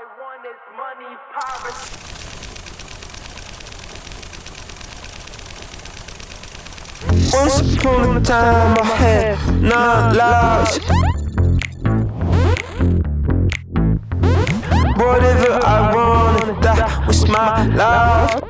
I want is money, power. Once upon a time I had not lives. Whatever I wanted, that was my life.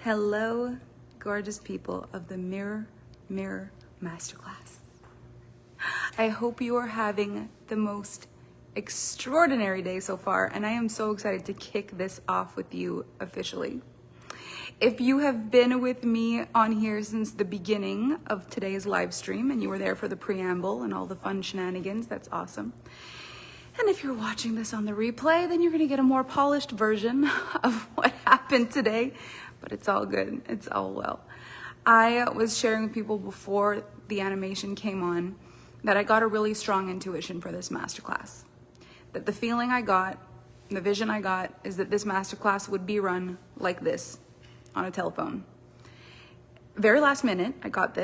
Hello, gorgeous people of the Mirror Masterclass. I hope you are having the most extraordinary day so far, and I am so excited to kick this off with you officially. If you have been with me on here since the beginning of today's live stream and you were there for the preamble and all the fun shenanigans, that's awesome. And if you're watching this on the replay, then you're gonna get a more polished version of what happened today. But it's all good, it's all well. I was sharing with people before the animation came on that I got a really strong intuition for this masterclass. That the feeling I got, the vision I got, is that this masterclass would be run like this, on a telephone. Very last minute, I got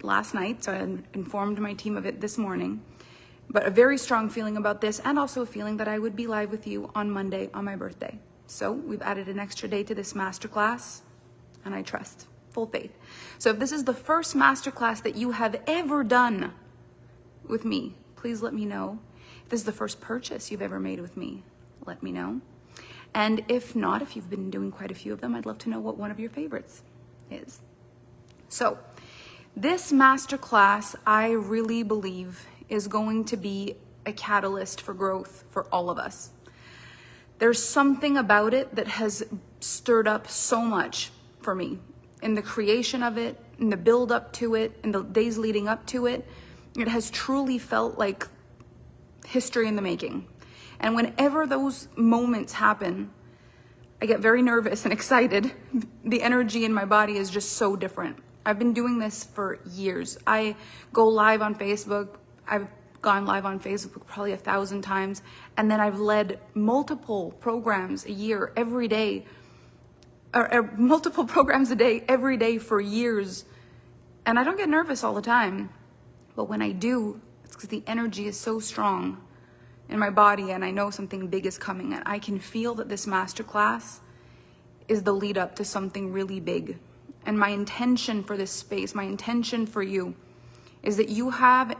last night, so I informed my team of it this morning. But a very strong feeling about this, and also a feeling that I would be live with you on Monday on my birthday. So we've added an extra day to this masterclass, and I trust, full faith. So if this is the first masterclass that you have ever done with me, please let me know. If this is the first purchase you've ever made with me, let me know. And if not, if you've been doing quite a few of them, I'd love to know what one of your favorites is. So this masterclass, I really believe, is going to be a catalyst for growth for all of us. There's something about it that has stirred up so much for me in the creation of it, in the build up to it, in the days leading up to it. It has truly felt like history in the making. And whenever those moments happen, I get very nervous and excited. The energy in my body is just so different. I've been doing this for years. I go live on Facebook. I've gone live on Facebook probably 1,000 times. And then I've led multiple programs a year, every day, or multiple programs a day, every day for years. And I don't get nervous all the time. But when I do, it's because the energy is so strong in my body and I know something big is coming. And I can feel that this masterclass is the lead up to something really big. And my intention for this space, my intention for you, is that you have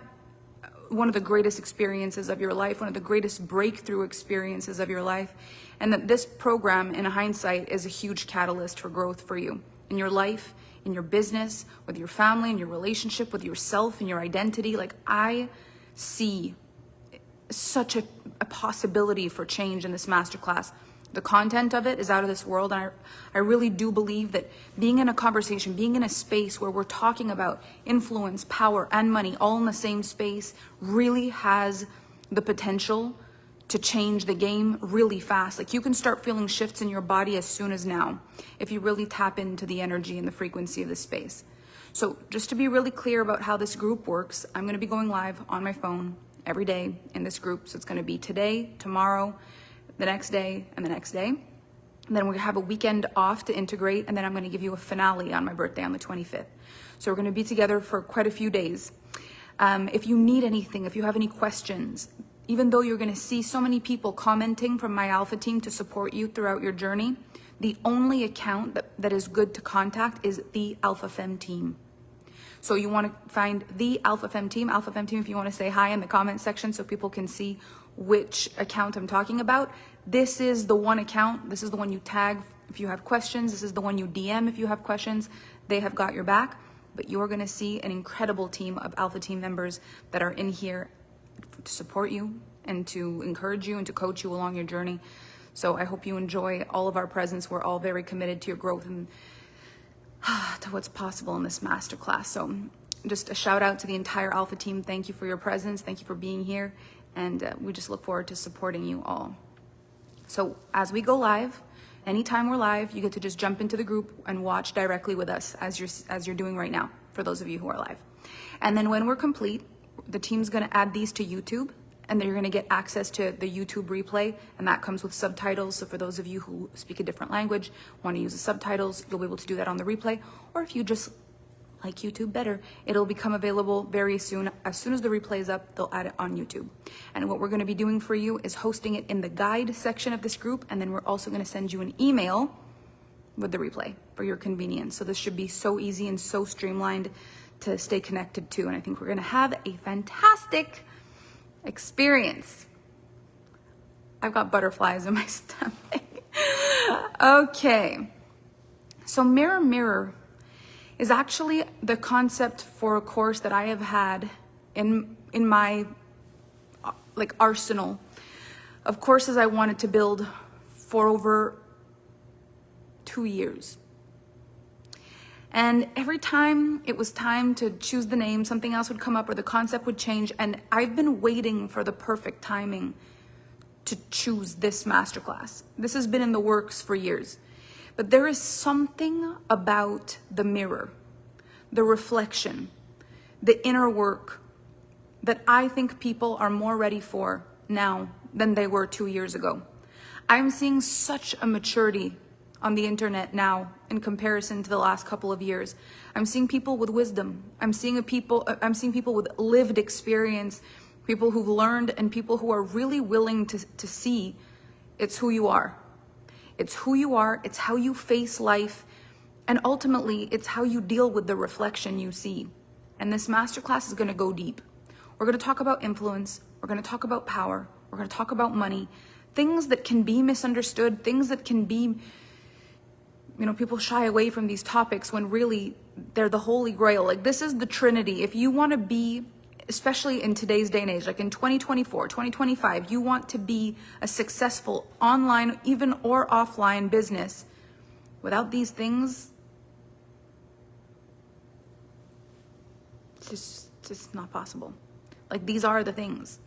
one of the greatest experiences of your life, one of the greatest breakthrough experiences of your life, and that this program, in hindsight, is a huge catalyst for growth for you in your life, in your business, with your family, in your relationship with yourself, in your identity. Like, I see such a possibility for change in this masterclass. The content of it is out of this world, and I really do believe that being in a conversation, being in a space where we're talking about influence, power, and money all in the same space really has the potential to change the game really fast. Like, you can start feeling shifts in your body as soon as now if you really tap into the energy and the frequency of this space. So just to be really clear about how this group works, I'm going to be going live on my phone every day in this group. So it's going to be today, tomorrow, the next day, and the next day. And then we have a weekend off to integrate, and then I'm going to give you a finale on my birthday on the 25th. So we're going to be together for quite a few days. If you need anything, if you have any questions, even though you're going to see so many people commenting from my Alpha team to support you throughout your journey, the only account that is good to contact is the Alpha Fem team. So you want to find the Alpha Fem team, if you want to say hi in the comment section so people can see which account I'm talking about. This is the one account. This is the one you tag if you have questions. This is the one you DM if you have questions. They have got your back. But you're going to see an incredible team of Alpha team members that are in here to support you and to encourage you and to coach you along your journey. So I hope you enjoy all of our presence. We're all very committed to your growth and to what's possible in this masterclass. So just a shout out to the entire Alpha team. Thank you for your presence. Thank you for being here. And we just look forward to supporting you all. So as we go live, anytime we're live, you get to just jump into the group and watch directly with us as you're doing right now, for those of you who are live. And then when we're complete, the team's gonna add these to YouTube, and then you're gonna get access to the YouTube replay, and that comes with subtitles. So for those of you who speak a different language, wanna use the subtitles, you'll be able to do that on the replay. Or if you just like YouTube better, it'll become available very soon. As soon as the replay is up, they'll add it on YouTube. And what we're gonna be doing for you is hosting it in the guide section of this group, and then we're also gonna send you an email with the replay for your convenience. So this should be so easy and so streamlined to stay connected to, and I think we're gonna have a fantastic experience. I've got butterflies in my stomach. Okay, so mirror, mirror is actually the concept for a course that I have had in my arsenal of courses I wanted to build for over 2 years. And every time it was time to choose the name, something else would come up or the concept would change. And I've been waiting for the perfect timing to choose this masterclass. This has been in the works for years. But there is something about the mirror, the reflection, the inner work that I think people are more ready for now than they were 2 years ago. I'm seeing such a maturity on the internet now in comparison to the last couple of years. I'm seeing people with wisdom. I'm seeing people with lived experience, people who've learned, and people who are really willing to see it's who you are. It's who you are, it's how you face life, and ultimately it's how you deal with the reflection you see. And this masterclass is gonna go deep. We're gonna talk about influence, we're gonna talk about power, we're gonna talk about money, things that can be misunderstood, things that can be, people shy away from these topics when really they're the holy grail. Like, this is the Trinity. If you wanna be, especially in today's day and age, like in 2024, 2025, you want to be a successful online, even or offline business, without these things, it's just not possible. Like, these are the things.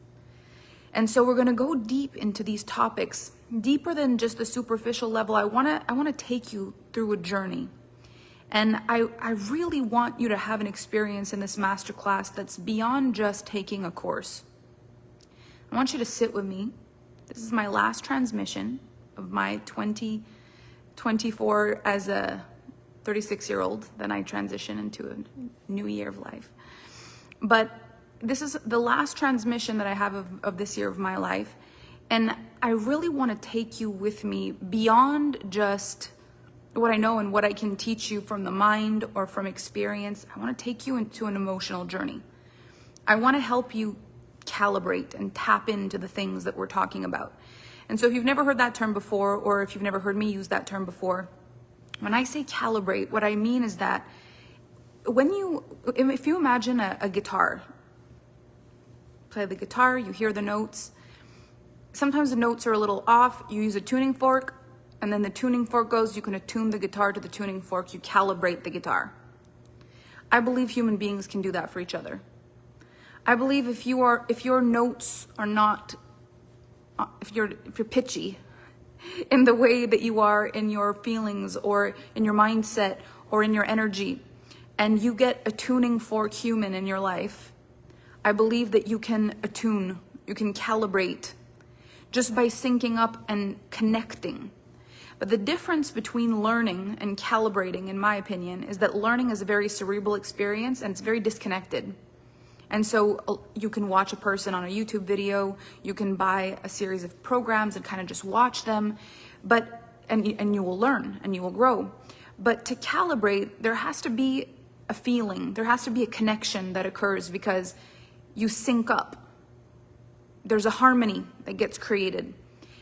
And so we're gonna go deep into these topics, deeper than just the superficial level. I wanna take you through a journey. And I really want you to have an experience in this masterclass that's beyond just taking a course. I want you to sit with me. This is my last transmission of my 2024 as a 36-year-old. Then I transition into a new year of life. But this is the last transmission that I have of this year of my life. And I really want to take you with me beyond just what I know and what I can teach you from the mind or from experience. I want to take you into an emotional journey. I want to help you calibrate and tap into the things that we're talking about. And so if you've never heard that term before, or if you've never heard me use that term before, when I say calibrate, what I mean is that if you imagine a guitar, play the guitar, you hear the notes. Sometimes the notes are a little off. You use a tuning fork, and then the tuning fork goes, you can attune the guitar to the tuning fork, you calibrate the guitar. I believe human beings can do that for each other. I believe if your notes are not, if you're pitchy in the way that you are in your feelings or in your mindset or in your energy, and you get a tuning fork human in your life, I believe that you can attune, you can calibrate just by syncing up and connecting. But the difference between learning and calibrating, in my opinion, is that learning is a very cerebral experience and it's very disconnected. And so you can watch a person on a YouTube video, you can buy a series of programs and kind of just watch them, and you will learn and you will grow. But to calibrate, there has to be a feeling, there has to be a connection that occurs because you sync up. There's a harmony that gets created.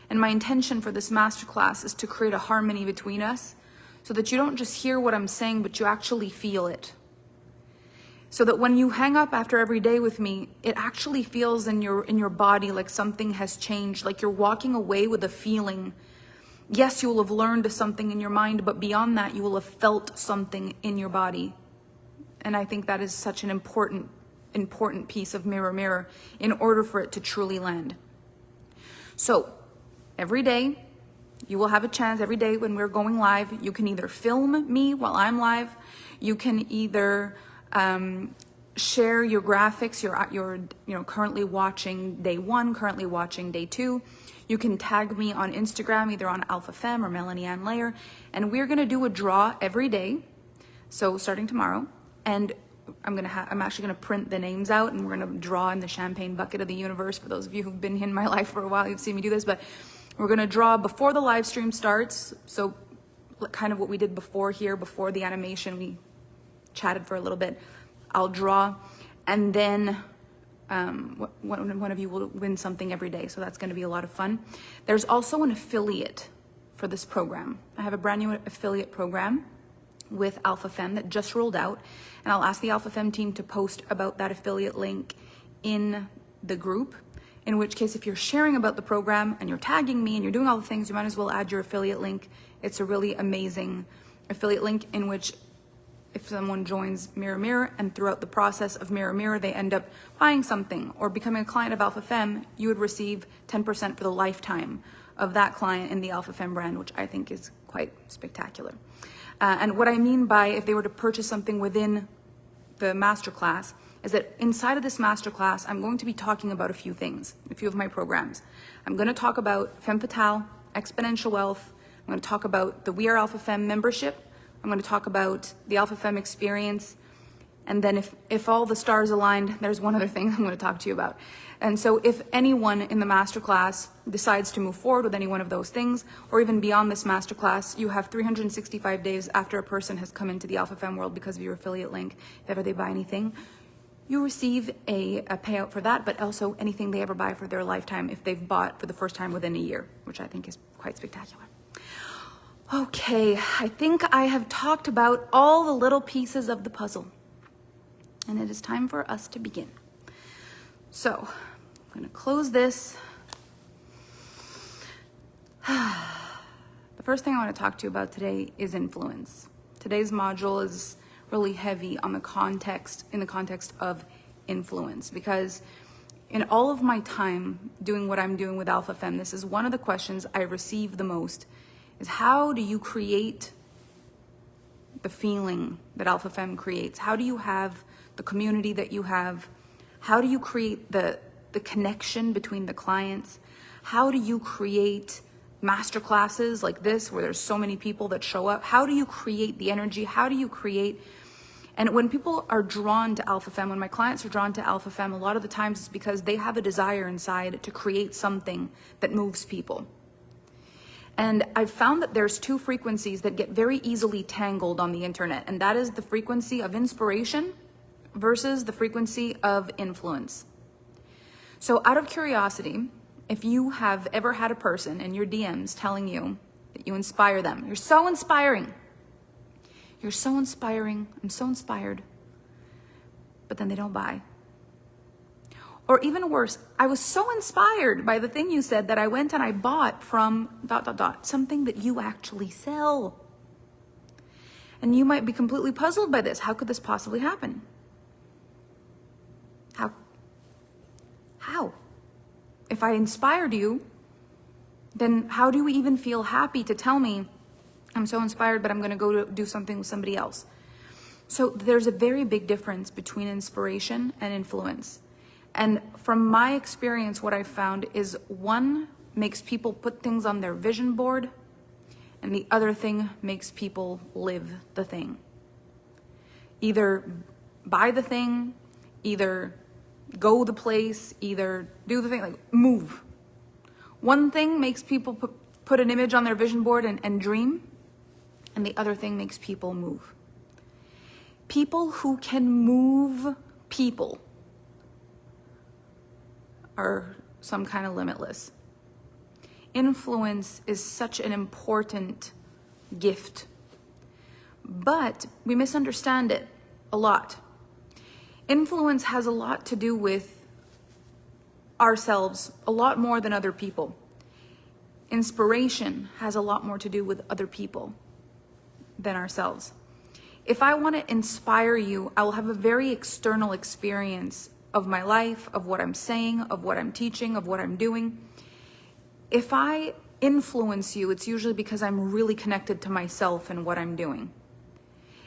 And my intention for this masterclass is to create a harmony between us so that you don't just hear what I'm saying, but you actually feel it. So that when you hang up after every day with me, it actually feels in your body like something has changed, like you're walking away with a feeling Yes, you will have learned something in your mind, but beyond that, you will have felt something in your body. And I think that is such an important piece of Mirror Mirror in order for it to truly land. So every day, you will have a chance. Every day when we're going live, you can either film me while I'm live, you can either share your graphics. You're currently watching day 1, currently watching day 2. You can tag me on Instagram, either on Alpha Femme or Melanie Ann Layer, and we're gonna do a draw every day. So starting tomorrow, and I'm actually gonna print the names out, and we're gonna draw in the champagne bucket of the universe. For those of you who've been in my life for a while, you've seen me do this, but we're gonna draw before the live stream starts. So kind of what we did before here, before the animation, we chatted for a little bit. I'll draw, and then one of you will win something every day. So that's gonna be a lot of fun. There's also an affiliate for this program. I have a brand new affiliate program with Alpha Femme that just rolled out, and I'll ask the Alpha Femme team to post about that affiliate link in the group, in which case if you're sharing about the program and you're tagging me and you're doing all the things, you might as well add your affiliate link. It's a really amazing affiliate link in which if someone joins Mirror Mirror and throughout the process of Mirror Mirror, they end up buying something or becoming a client of Alpha Femme, you would receive 10% for the lifetime of that client in the Alpha Femme brand, which I think is quite spectacular. And what I mean by if they were to purchase something within the masterclass is that inside of this masterclass, I'm going to be talking about a few things, a few of my programs. I'm going to talk about Femme Fatale, Exponential Wealth. I'm going to talk about the We Are Alpha Femme membership. I'm going to talk about the Alpha Femme experience. And then if all the stars aligned, there's one other thing I'm going to talk to you about. And so if anyone in the masterclass decides to move forward with any one of those things, or even beyond this masterclass, you have 365 days after a person has come into the Alpha Femme world because of your affiliate link. If ever they buy anything, you receive a payout for that, but also anything they ever buy for their lifetime if they've bought for the first time within a year, which I think is quite spectacular. Okay, I think I have talked about all the little pieces of the puzzle, and it is time for us to begin. So, I'm going to close this. The first thing I want to talk to you about today is influence. Today's module is really heavy on the context of influence, because in all of my time doing what I'm doing with Alpha Femme, this is one of the questions I receive the most, is how do you create the feeling that Alpha Femme creates? How do you have the community that you have? How do you create the connection between the clients? How do you create masterclasses like this where there's so many people that show up? How do you create the energy? How do you create? And when people are drawn to Alpha Femme, when my clients are drawn to Alpha Femme, a lot of the times it's because they have a desire inside to create something that moves people. And I've found that there's two frequencies that get very easily tangled on the internet, and that is the frequency of inspiration versus the frequency of influence. So out of curiosity, if you have ever had a person in your DMs telling you that you inspire them, you're so inspiring, I'm so inspired, but then they don't buy. Or even worse, I was so inspired by the thing you said that I went and I bought from ... something that you actually sell. And you might be completely puzzled by this. How could this possibly happen? How? If I inspired you, then how do you even feel happy to tell me I'm so inspired, but I'm going to go do something with somebody else? So there's a very big difference between inspiration and influence. And from my experience, what I've found is one makes people put things on their vision board, and the other thing makes people live the thing. Either buy the thing, either go the place, either do the thing, like move. One thing makes people put an image on their vision board and dream, and the other thing makes people move. People who can move people are some kind of limitless. Influence is such an important gift, but we misunderstand it a lot. Influence has a lot to do with ourselves, a lot more than other people. inspiration has a lot more to do with other people than ourselves. If I want to inspire you, I will have a very external experience of my life, of what I'm saying, of what I'm teaching, of what I'm doing. If I influence you, it's usually because I'm really connected to myself and what I'm doing.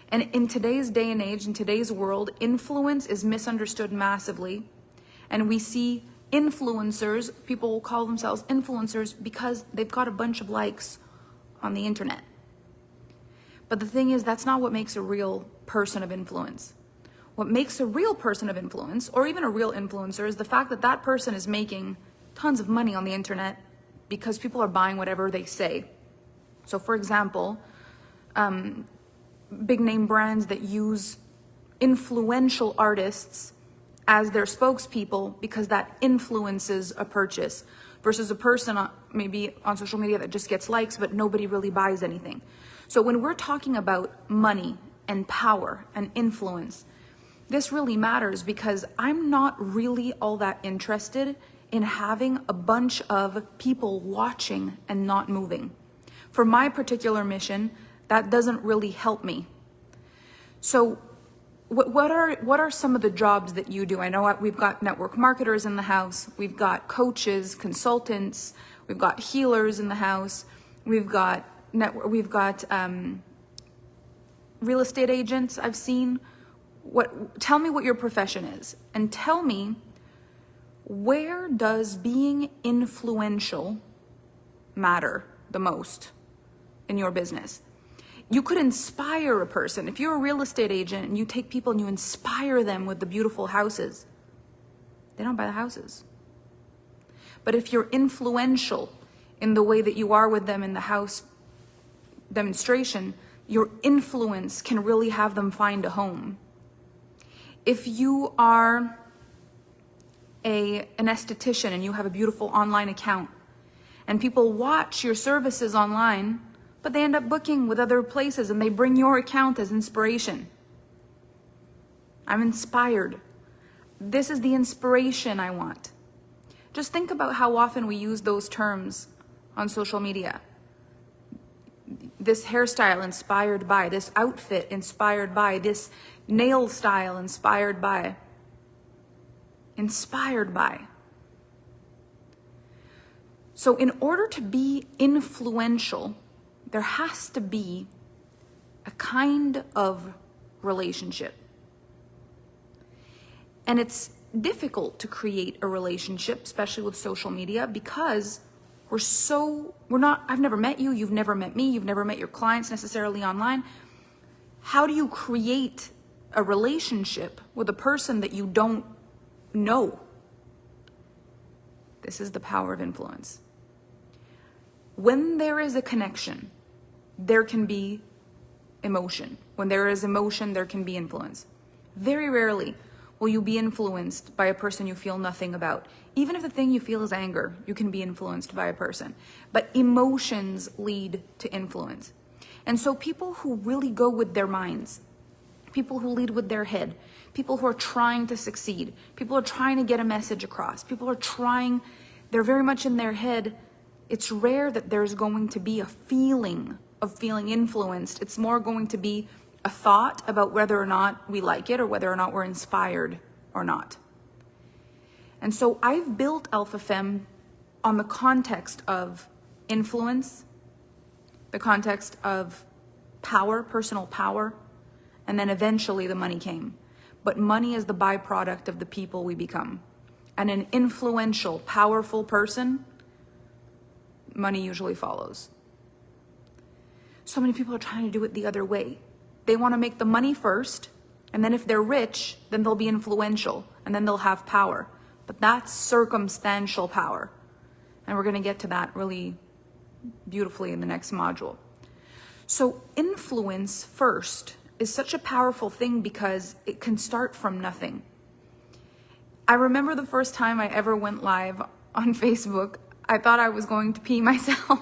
And in today's day and age, in today's world, influence is misunderstood massively. And we see influencers, people will call themselves influencers because they've got a bunch of likes on the internet. But the thing is, that's not what makes a real person of influence. What makes a real person of influence, or even a real influencer, is the fact that that person is making tons of money on the internet because people are buying whatever they say. So for example, big name brands that use influential artists as their spokespeople because that influences a purchase, versus a person maybe on social media that just gets likes but nobody really buys anything. So when we're talking about money and power and influence, this really matters because I'm not really all that interested in having a bunch of people watching and not moving. For my particular mission, that doesn't really help me. So what are some of the jobs that you do? I know we've got network marketers in the house, we've got coaches, consultants, we've got healers in the house, we've got real estate agents I've seen. Tell me what your profession is, and tell me, where does being influential matter the most in your business? You could inspire a person. If you're a real estate agent and you take people and you inspire them with the beautiful houses, they don't buy the houses. But if you're influential in the way that you are with them in the house demonstration, your influence can really have them find a home. If you are an esthetician and you have a beautiful online account and people watch your services online, but they end up booking with other places and they bring your account as inspiration. I'm inspired. This is the inspiration I want. Just think about how often we use those terms on social media. This hairstyle inspired by, this outfit inspired by, this nail style inspired by. Inspired by. So in order to be influential, there has to be a kind of relationship. And it's difficult to create a relationship, especially with social media, because I've never met you, you've never met me, you've never met your clients necessarily online. How do you create a relationship with a person that you don't know? This is the power of influence. When there is a connection, there can be emotion. When there is emotion, there can be influence. Very rarely will you be influenced by a person you feel nothing about. Even if the thing you feel is anger, you can be influenced by a person. But emotions lead to influence. And so people who really go with their minds, people who lead with their head, people who are trying to succeed, people who are trying to get a message across, they're very much in their head. It's rare that there's going to be a feeling of feeling influenced. It's more going to be a thought about whether or not we like it or whether or not we're inspired or not. And so I've built Alpha Femme on the context of influence, the context of power, personal power, and then eventually the money came. But money is the byproduct of the people we become. And an influential, powerful person, money usually follows. So many people are trying to do it the other way. They want to make the money first, and then if they're rich, then they'll be influential, and then they'll have power. But that's circumstantial power. And we're going to get to that really beautifully in the next module. So influence first is such a powerful thing because it can start from nothing. I remember the first time I ever went live on Facebook, I thought I was going to pee myself.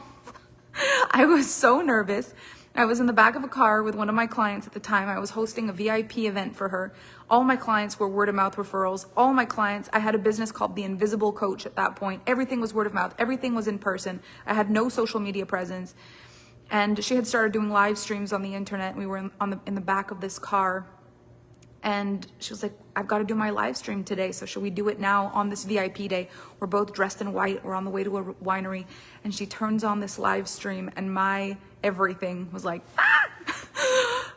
I was so nervous. I was in the back of a car with one of my clients at the time. I was hosting a VIP event for her. All my clients were word of mouth referrals. All my clients, I had a business called The Invisible Coach at that point. Everything was word of mouth. Everything was in person. I had no social media presence. And she had started doing live streams on the internet. We were in the back of this car. And she was like, I've got to do my live stream today. So should we do it now on this VIP day? We're both dressed in white. We're on the way to a winery. And she turns on this live stream and my everything was like, ah!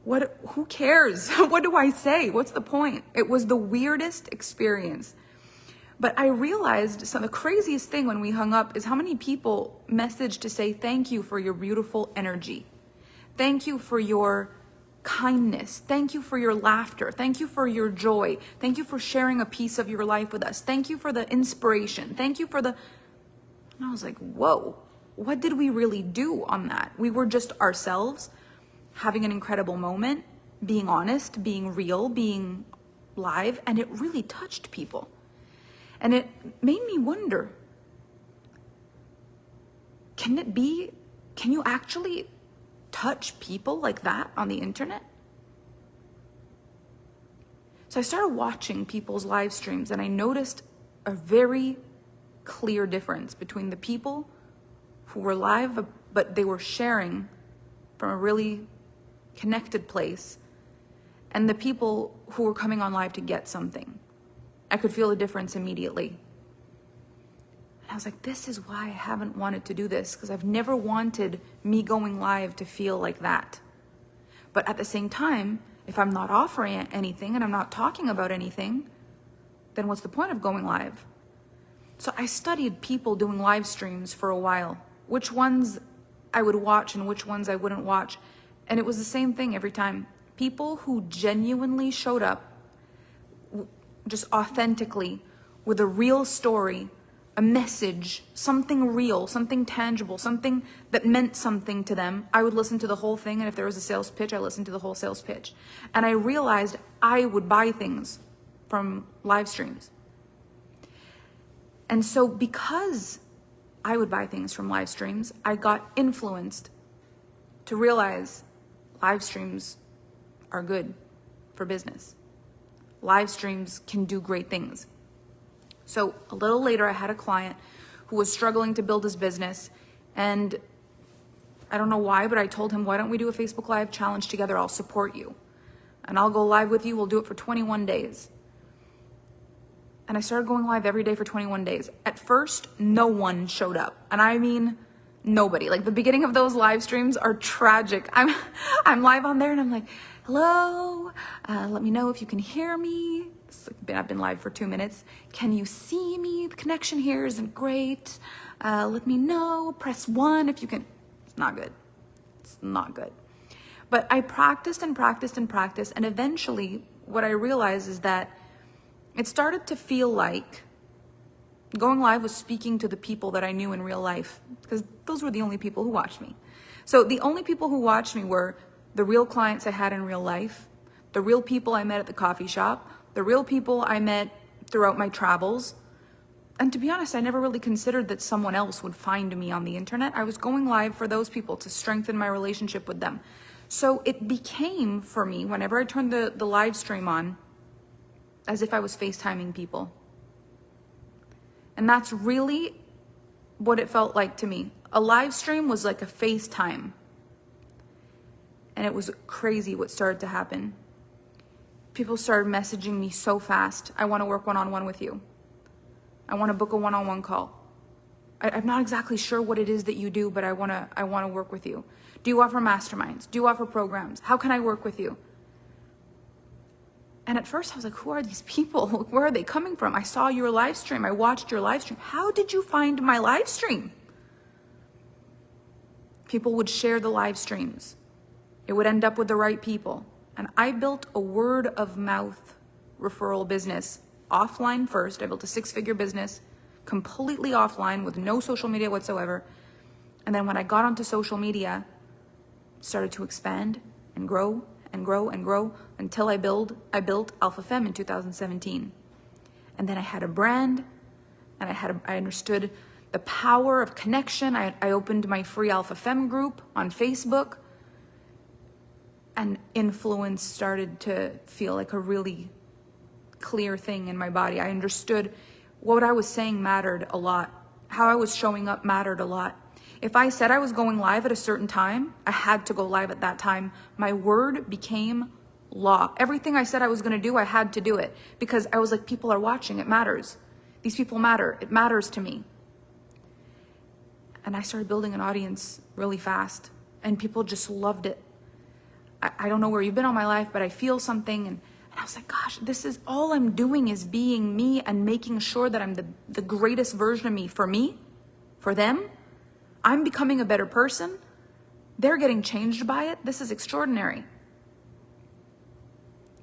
What, who cares? What do I say? What's the point? It was the weirdest experience. But I realized the craziest thing when we hung up is how many people messaged to say, thank you for your beautiful energy. Thank you for your kindness. Thank you for your laughter. Thank you for your joy. Thank you for sharing a piece of your life with us. Thank you for the inspiration. Thank you for the... And I was like, whoa, what did we really do on that? We were just ourselves, having an incredible moment, being honest, being real, being live, and it really touched people. And it made me wonder, can you actually touch people like that on the internet? So I started watching people's live streams and I noticed a very clear difference between the people who were live, but they were sharing from a really connected place, and the people who were coming on live to get something. I could feel the difference immediately. And I was like, this is why I haven't wanted to do this, because I've never wanted me going live to feel like that. But at the same time, if I'm not offering anything and I'm not talking about anything, then what's the point of going live? So I studied people doing live streams for a while, which ones I would watch and which ones I wouldn't watch. And it was the same thing every time. People who genuinely showed up just authentically with a real story, a message, something real, something tangible, something that meant something to them, I would listen to the whole thing. And if there was a sales pitch, I listened to the whole sales pitch. And I realized I would buy things from live streams. And so because I would buy things from live streams, I got influenced to realize live streams are good for business. Live streams can do great things. So a little later, I had a client who was struggling to build his business. And I don't know why, but I told him, why don't we do a Facebook Live challenge together? I'll support you. And I'll go live with you. We'll do it for 21 days. And I started going live every day for 21 days. At first, no one showed up. And I mean, nobody. Like the beginning of those live streams are tragic. I'm live on there and I'm like, hello, let me know if you can hear me. I've been live for 2 minutes. Can you see me? The connection here isn't great. Let me know. Press 1 if you can. It's not good. It's not good. But I practiced and practiced and practiced. And eventually what I realized is that it started to feel like going live was speaking to the people that I knew in real life, because those were the only people who watched me. So the only people who watched me were the real clients I had in real life, the real people I met at the coffee shop, the real people I met throughout my travels. And to be honest, I never really considered that someone else would find me on the internet. I was going live for those people to strengthen my relationship with them. So it became, for me, whenever I turned the live stream on, as if I was FaceTiming people. And that's really what it felt like to me. A live stream was like a FaceTime. And it was crazy what started to happen. People started messaging me so fast. I want to work one-on-one with you. I want to book a one-on-one call. I'm not exactly sure what it is that you do, but I want to work with you. Do you offer masterminds? Do you offer programs? How can I work with you? And at first I was like, who are these people? Where are they coming from? I saw your live stream. I watched your live stream. How did you find my live stream? People would share the live streams. It would end up with the right people. And I built a word of mouth referral business offline first. I built a 6-figure business completely offline with no social media whatsoever. And then when I got onto social media, it started to expand and grow and grow and grow until I built Alpha Femme in 2017. And then I had a brand, and I understood the power of connection. I opened my free Alpha Femme group on Facebook, and influence started to feel like a really clear thing in my body. I understood what I was saying mattered a lot. How I was showing up mattered a lot. If I said I was going live at a certain time, I had to go live at that time. My word became law. Everything I said I was going to do, I had to do it, because I was like, people are watching. It matters. These people matter. It matters to me. And I started building an audience really fast, and people just loved it. I don't know where you've been all my life, but I feel something. And I was like, gosh, this is all I'm doing, is being me and making sure that I'm the greatest version of me, for them. I'm becoming a better person. They're getting changed by it. This is extraordinary.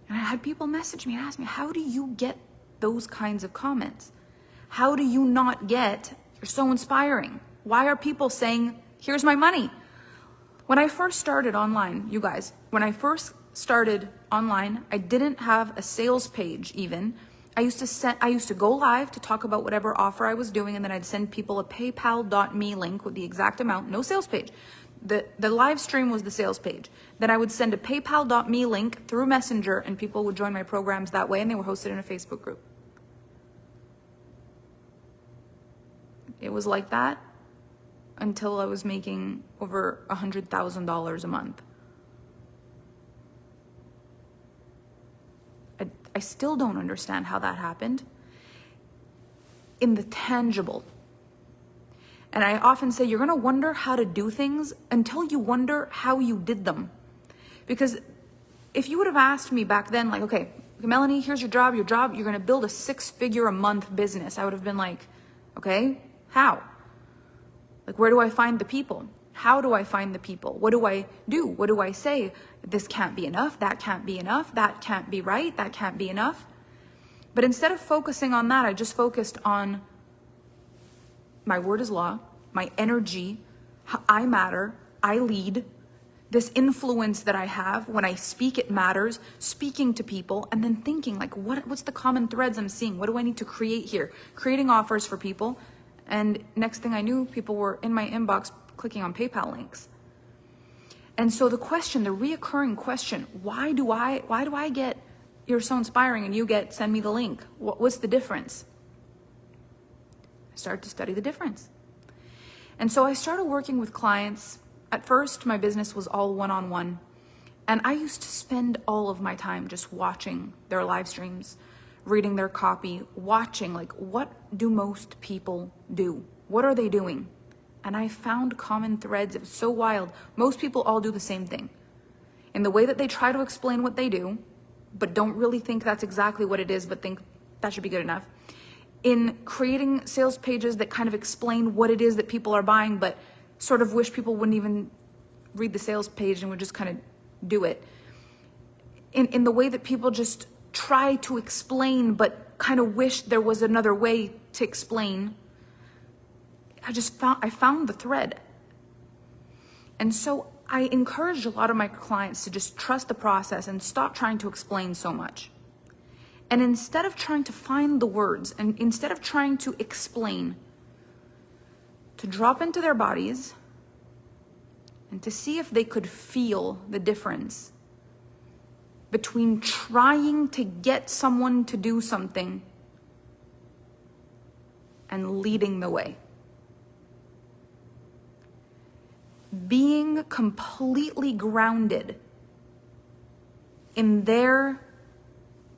And I had people message me and ask me, how do you get those kinds of comments? How do you not get, you're so inspiring? Why are people saying, here's my money? When I first started online, you guys, when I first started online, I didn't have a sales page even. I used to go live to talk about whatever offer I was doing, and then I'd send people a paypal.me link with the exact amount, no sales page. The live stream was the sales page. Then I would send a paypal.me link through Messenger, and people would join my programs that way, and they were hosted in a Facebook group. It was like that until I was making over $100,000 a month. I still don't understand how that happened in the tangible. And I often say, you're going to wonder how to do things until you wonder how you did them. Because if you would have asked me back then, like, okay, Melanie, here's your job, you're going to build a 6-figure a month business, I would have been like, okay, how? Like, where do I find the people? How do I find the people? What do I do? What do I say? This can't be enough. That can't be enough. That can't be right. That can't be enough. But instead of focusing on that, I just focused on my word is law, my energy, I matter, I lead, this influence that I have. When I speak, it matters. Speaking to people, and then thinking like, what's the common threads I'm seeing? What do I need to create here? Creating offers for people. And next thing I knew, people were in my inbox clicking on PayPal links. And so the reoccurring question, why do I get, you're so inspiring, and you get, send me the link? What's the difference? I started to study the difference. And so I started working with clients. At first, my business was all one-on-one. And I used to spend all of my time just watching their live streams, reading their copy, watching, like, what do most people do? What are they doing? And I found common threads. It was so wild. Most people all do the same thing. In the way that they try to explain what they do, but don't really think that's exactly what it is, but think that should be good enough. In creating sales pages that kind of explain what it is that people are buying, but sort of wish people wouldn't even read the sales page and would just kind of do it. In the way that people just try to explain, but kind of wish there was another way to explain. I found the thread. And so I encourage a lot of my clients to just trust the process and stop trying to explain so much. And instead of trying to find the words, and instead of trying to explain, to drop into their bodies and to see if they could feel the difference between trying to get someone to do something and leading the way. Being completely grounded in their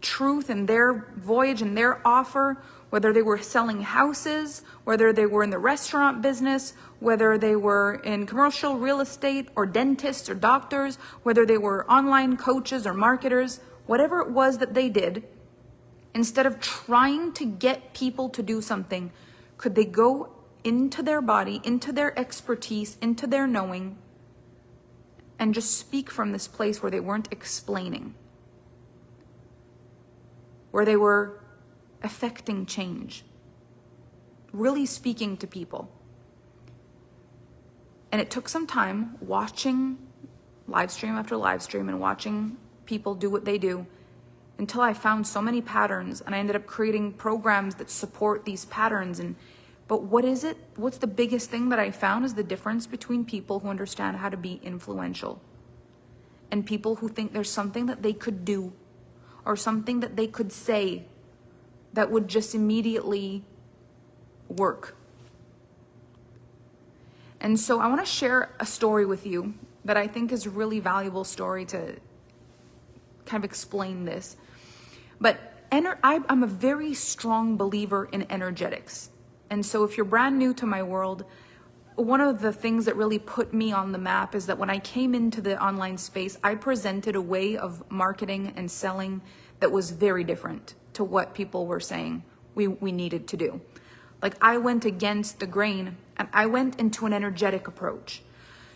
truth and their voyage and their offer, whether they were selling houses, whether they were in the restaurant business, whether they were in commercial real estate or dentists or doctors, whether they were online coaches or marketers, whatever it was that they did, instead of trying to get people to do something, could they go into their body, into their expertise, into their knowing, and just speak from this place where they weren't explaining, where they were affecting change, really speaking to people. And it took some time watching live stream after live stream and watching people do what they do until I found so many patterns, and I ended up creating programs that support these patterns and But what is it? What's the biggest thing that I found is the difference between people who understand how to be influential and people who think there's something that they could do or something that they could say that would just immediately work. And so I want to share a story with you that I think is a really valuable story to kind of explain this. But I'm a very strong believer in energetics. And so if you're brand new to my world, one of the things that really put me on the map is that when I came into the online space, I presented a way of marketing and selling that was very different to what people were saying we needed to do. Like, I went against the grain and I went into an energetic approach.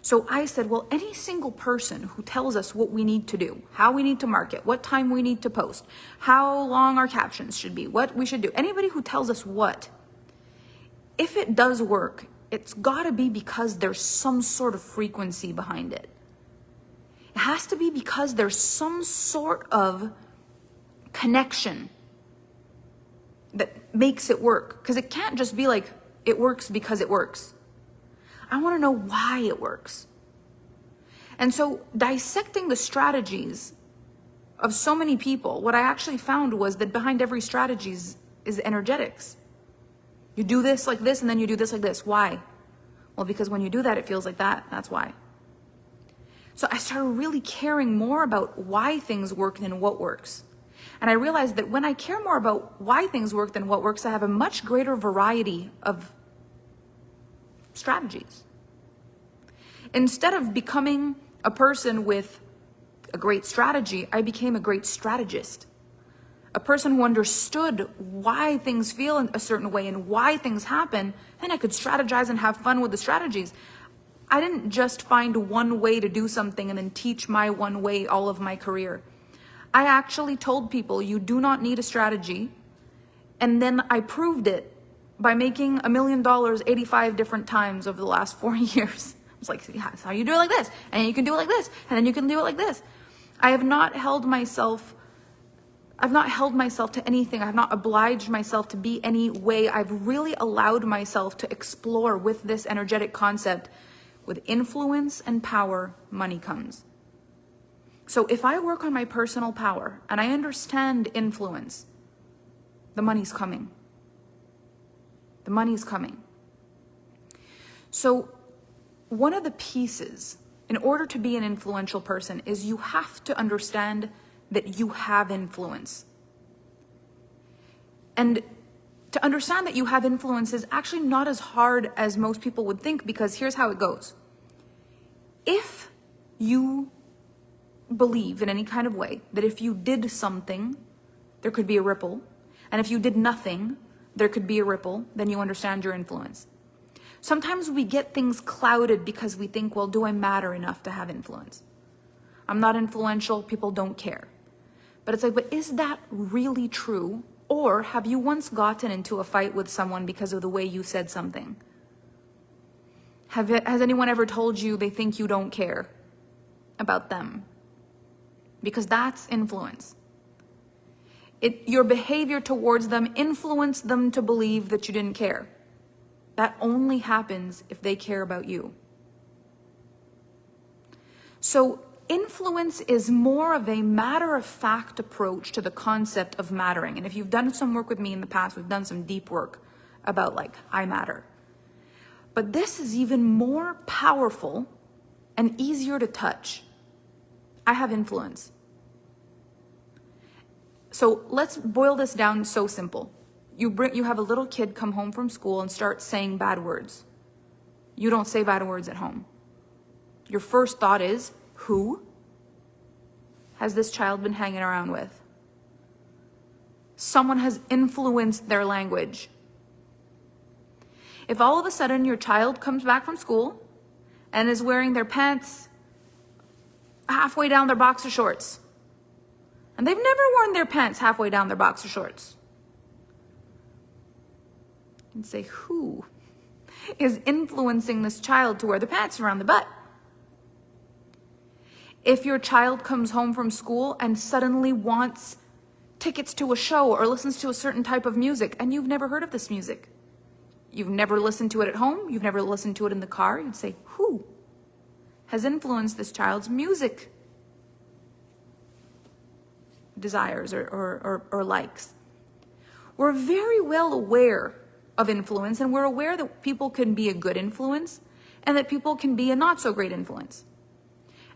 So I said, well, any single person who tells us what we need to do, how we need to market, what time we need to post, how long our captions should be, what we should do, anybody who tells us what, if it does work, it's gotta be because there's some sort of frequency behind it. It has to be because there's some sort of connection that makes it work. Because it can't just be like, it works because it works. I want to know why it works. And so dissecting the strategies of so many people, what I actually found was that behind every strategy is energetics. You do this like this, and then you do this like this. Why? Well, because when you do that, it feels like that. That's why. So I started really caring more about why things work than what works. And I realized that when I care more about why things work than what works, I have a much greater variety of strategies. Instead of becoming a person with a great strategy, I became a great strategist. A person who understood why things feel in a certain way and why things happen, then I could strategize and have fun with the strategies. I didn't just find one way to do something and then teach my one way all of my career. I actually told people you do not need a strategy, and then I proved it by making $1 million 85 different times over the last 4 years. I was like, yeah, that's how you do it like this, and you can do it like this, and then you can do it like this. I have not held myself to anything. I have not obliged myself to be any way. I've really allowed myself to explore with this energetic concept. With influence and power, money comes. So if I work on my personal power and I understand influence, the money's coming. The money's coming. So one of the pieces in order to be an influential person is you have to understand that you have influence. And to understand that you have influence is actually not as hard as most people would think, because here's how it goes. If you believe in any kind of way that if you did something, there could be a ripple, and if you did nothing, there could be a ripple, then you understand your influence. Sometimes we get things clouded because we think, well, do I matter enough to have influence? I'm not influential, people don't care. But it's like, but is that really true? Or have you once gotten into a fight with someone because of the way you said something? Has anyone ever told you they think you don't care about them? Because that's influence. Your behavior towards them influenced them to believe that you didn't care. That only happens if they care about you. So influence is more of a matter-of-fact approach to the concept of mattering. And if you've done some work with me in the past, we've done some deep work about like, I matter. But this is even more powerful and easier to touch. I have influence. So let's boil this down so simple. You have a little kid come home from school and start saying bad words. You don't say bad words at home. Your first thought is, who has this child been hanging around with? Someone has influenced their language. If all of a sudden your child comes back from school and is wearing their pants halfway down their boxer shorts, and they've never worn their pants halfway down their boxer shorts, and say, who is influencing this child to wear the pants around the butt? If your child comes home from school and suddenly wants tickets to a show or listens to a certain type of music and you've never heard of this music, you've never listened to it at home, you've never listened to it in the car, you'd say, who has influenced this child's music desires or likes? We're very well aware of influence, and we're aware that people can be a good influence and that people can be a not so great influence.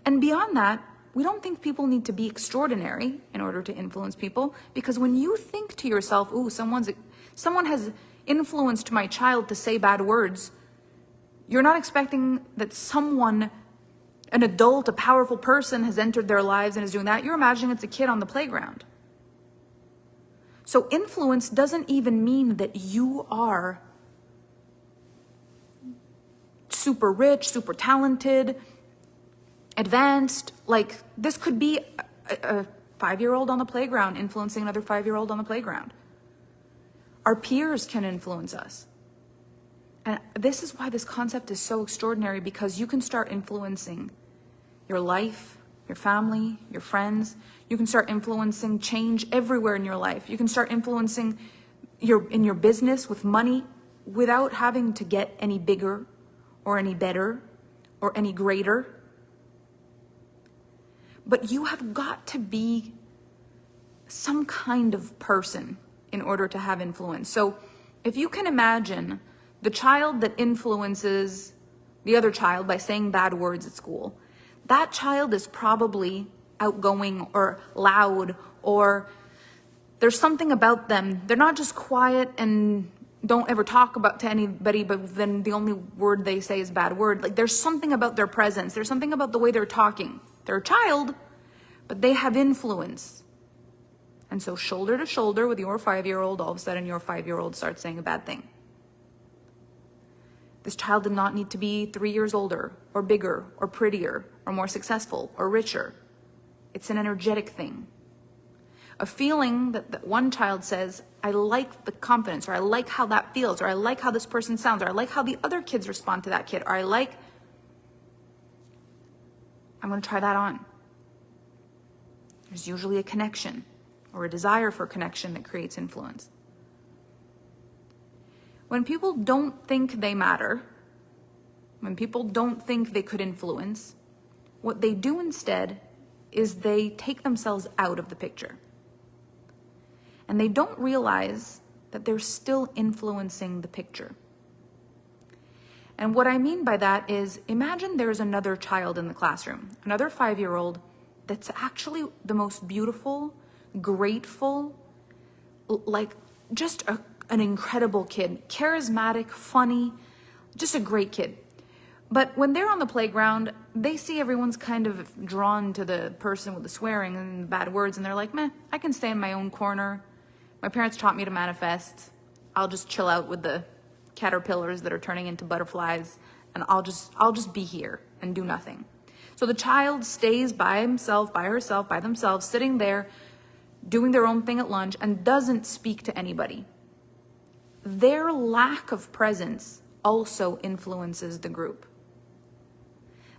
And beyond that, we don't think people need to be extraordinary in order to influence people, because when you think to yourself, ooh, someone has influenced my child to say bad words, you're not expecting that someone, an adult, a powerful person has entered their lives and is doing that. You're imagining it's a kid on the playground. So influence doesn't even mean that you are super rich, super talented, advanced. Like, this could be a 5-year-old on the playground influencing another 5-year-old on the playground. Our peers can influence us. And this is why this concept is so extraordinary, because you can start influencing your life, your family, your friends. You can start influencing change everywhere in your life. You can start influencing in your business with money without having to get any bigger or any better or any greater. But you have got to be some kind of person in order to have influence. So if you can imagine the child that influences the other child by saying bad words at school, that child is probably outgoing or loud, or there's something about them. They're not just quiet and don't ever talk about to anybody, but then the only word they say is bad word. Like, there's something about their presence. There's something about the way they're talking. They're a child, but they have influence. And so shoulder to shoulder with your 5-year-old, all of a sudden your 5-year-old starts saying a bad thing. This child did not need to be 3 years older or bigger or prettier or more successful or richer. It's an energetic thing. A feeling that one child says, I like the confidence, or I like how that feels, or I like how this person sounds, or I like how the other kids respond to that kid, or I'm going to try that on. There's usually a connection or a desire for connection that creates influence. When people don't think they matter, when people don't think they could influence, what they do instead is they take themselves out of the picture. And they don't realize that they're still influencing the picture. And what I mean by that is, imagine there's another child in the classroom, another 5-year-old that's actually the most beautiful, grateful, like just an incredible kid, charismatic, funny, just a great kid. But when they're on the playground, they see everyone's kind of drawn to the person with the swearing and the bad words, and they're like, meh, I can stay in my own corner. My parents taught me to manifest. I'll just chill out with the caterpillars that are turning into butterflies, and I'll just be here and do nothing. So the child stays by himself, by herself, by themselves, sitting there, doing their own thing at lunch, and doesn't speak to anybody. Their lack of presence also influences the group.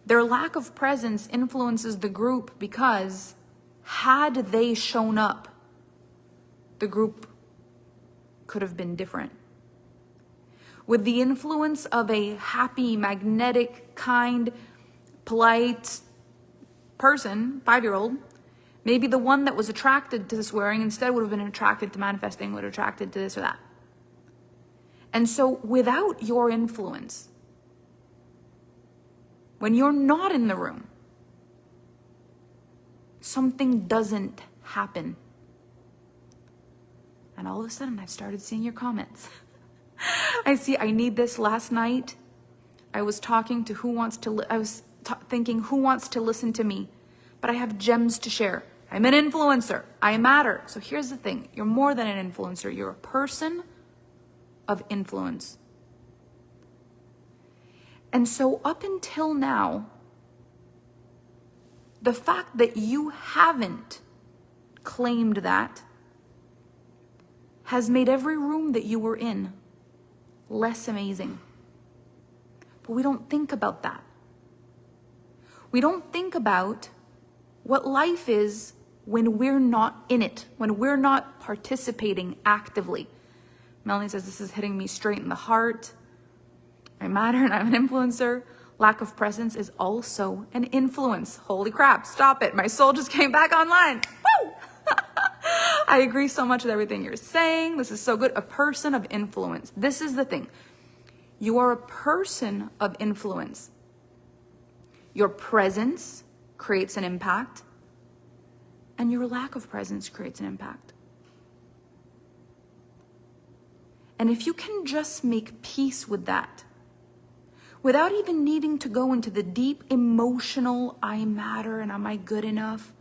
Their lack of presence influences the group because had they shown up, the group could have been different. With the influence of a happy, magnetic, kind, polite person, 5-year-old, maybe the one that was attracted to the swearing instead would have been attracted to manifesting, would have attracted to this or that. And so without your influence, when you're not in the room, something doesn't happen. And all of a sudden, I've started seeing your comments. I need this. Last night, I was talking to thinking who wants to listen to me, but I have gems to share. I'm an influencer. I matter. So here's the thing. You're more than an influencer. You're a person of influence. And so up until now, the fact that you haven't claimed that has made every room that you were in less amazing. But we don't think about that. We don't think about what life is when we're not in it, when we're not participating actively. Melanie says, this is hitting me straight in the heart. I matter and I'm an influencer. Lack of presence is also an influence. Holy crap, stop it. My soul just came back online. Woo! I agree so much with everything you're saying. This is so good. A person of influence. This is the thing. You are a person of influence. Your presence creates an impact, and your lack of presence creates an impact. And if you can just make peace with that, without even needing to go into the deep emotional, I matter and am I good enough?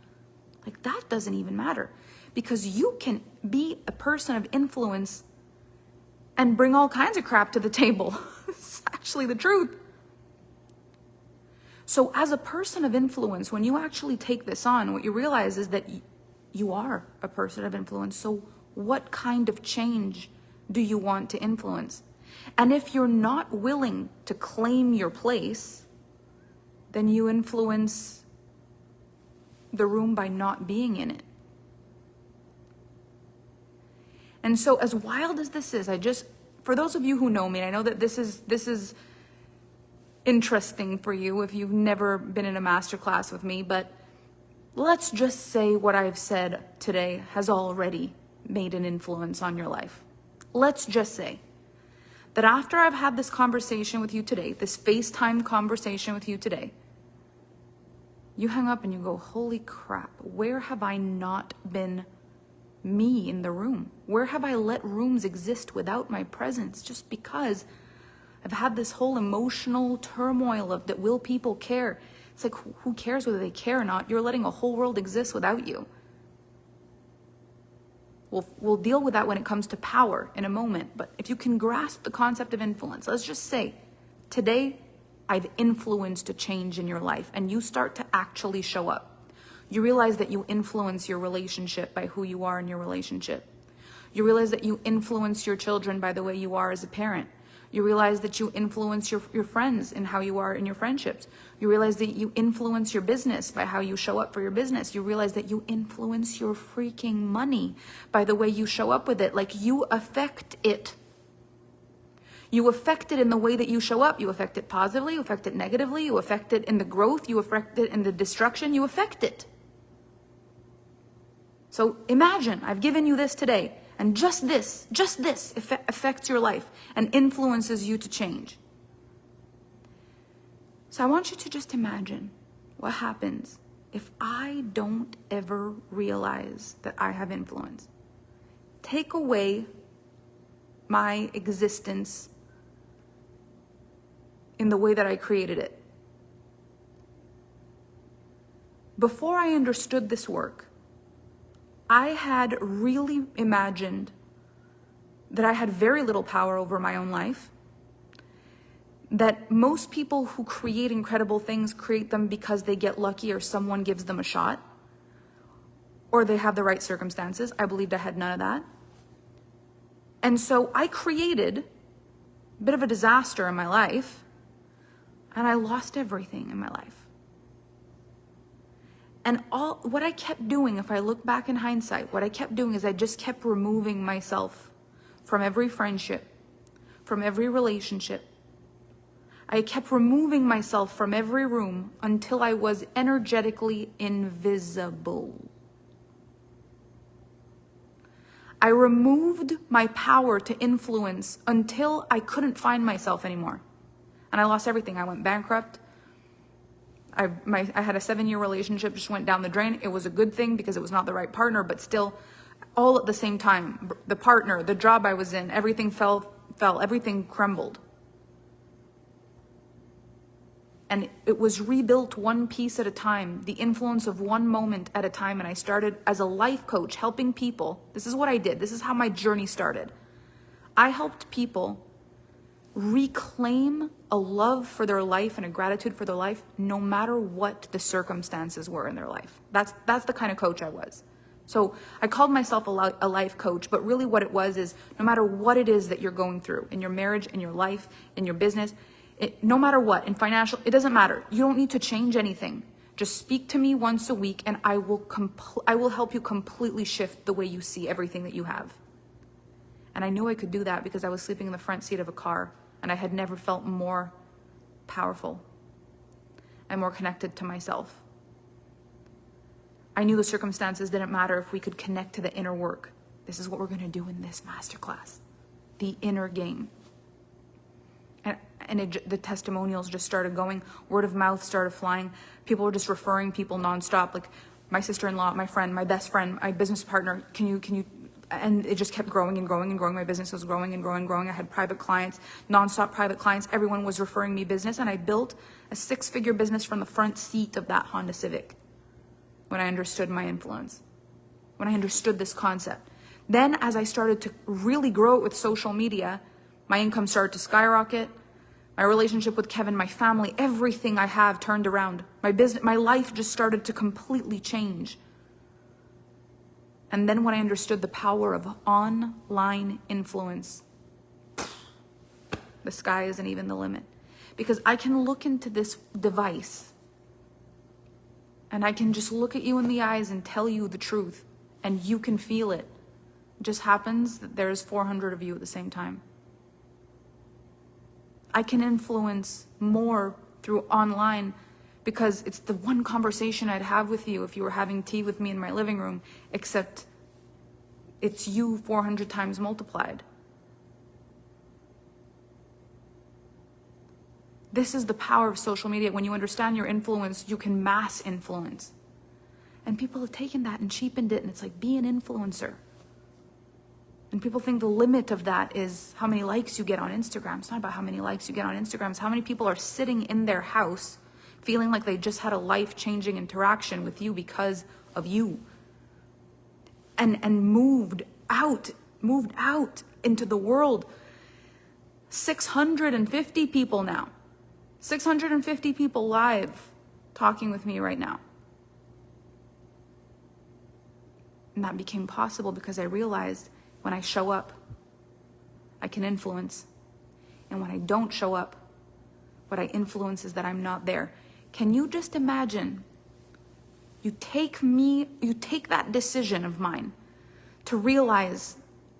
Like that doesn't even matter, because you can be a person of influence and bring all kinds of crap to the table. It's actually the truth. So as a person of influence, when you actually take this on, what you realize is that you are a person of influence. So what kind of change do you want to influence? And if you're not willing to claim your place, then you influence the room by not being in it. And so as wild as this is, for those of you who know me, I know that this is interesting for you if you've never been in a masterclass with me, but let's just say what I've said today has already made an influence on your life. Let's just say that after I've had this conversation with you today, this FaceTime conversation with you today, you hang up and you go, holy crap, where have I not been me in the room? Where have I let rooms exist without my presence just because I've had this whole emotional turmoil of that will people care? It's like, who cares whether they care or not? You're letting a whole world exist without you. We'll deal with that when it comes to power in a moment. But if you can grasp the concept of influence, let's just say today I've influenced a change in your life and you start to actually show up. You realize that you influence your relationship by who you are in your relationship. You realize that you influence your children by the way you are as a parent. You realize that you influence your friends in how you are in your friendships. You realize that you influence your business by how you show up for your business. You realize that you influence your freaking money by the way you show up with it. Like you affect it. You affect it in the way that you show up. You affect it positively, you affect it negatively, you affect it in the growth, you affect it in the destruction, you affect it. So imagine I've given you this today. And just this affects your life and influences you to change. So I want you to just imagine what happens if I don't ever realize that I have influence. Take away my existence in the way that I created it. Before I understood this work, I had really imagined that I had very little power over my own life, that most people who create incredible things create them because they get lucky or someone gives them a shot, or they have the right circumstances. I believed I had none of that. And so I created a bit of a disaster in my life, and I lost everything in my life. And what I kept doing, if I look back in hindsight, what I kept doing is I just kept removing myself from every friendship, from every relationship. I kept removing myself from every room until I was energetically invisible. I removed my power to influence until I couldn't find myself anymore. And I lost everything. I went bankrupt. I had a 7-year relationship, just went down the drain. It was a good thing because it was not the right partner, but still all at the same time. The partner, the job I was in, everything fell, everything crumbled. And it was rebuilt one piece at a time, the influence of one moment at a time. And I started as a life coach helping people. This is what I did. This is how my journey started. I helped people reclaim a love for their life and a gratitude for their life, no matter what the circumstances were in their life. That's the kind of coach I was. So I called myself a life coach, but really what it was is no matter what it is that you're going through in your marriage, in your life, in your business, no matter what, in financial, it doesn't matter. You don't need to change anything. Just speak to me once a week and I will help you completely shift the way you see everything that you have. And I knew I could do that because I was sleeping in the front seat of a car, and I had never felt more powerful and more connected to myself. I knew the circumstances didn't matter if we could connect to the inner work. This is what we're going to do in this masterclass, the inner game. And the testimonials just started going. Word of mouth started flying. People were just referring people nonstop. Like my sister-in-law, my friend, my best friend, my business partner. Can you? And it just kept growing and growing and growing. My business was growing and growing and growing. I had private clients, nonstop private clients. Everyone was referring me business. And I built a 6-figure business from the front seat of that Honda Civic when I understood my influence, when I understood this concept. Then as I started to really grow it with social media, my income started to skyrocket. My relationship with Kevin, my family, everything I have turned around. My business, my life just started to completely change. And then when I understood the power of online influence, the sky isn't even the limit. Because I can look into this device and I can just look at you in the eyes and tell you the truth, and you can feel it. It just happens that there's 400 of you at the same time. I can influence more through online because it's the one conversation I'd have with you if you were having tea with me in my living room, except it's you 400 times multiplied. This is the power of social media. When you understand your influence, you can mass influence. And people have taken that and cheapened it, and it's like, be an influencer. And people think the limit of that is how many likes you get on Instagram. It's not about how many likes you get on Instagram. It's how many people are sitting in their house feeling like they just had a life-changing interaction with you because of you. And moved out into the world. 650 people now. 650 people live talking with me right now. And that became possible because I realized when I show up, I can influence. And when I don't show up, what I influence is that I'm not there. Can you just imagine? You take that decision of mine to realize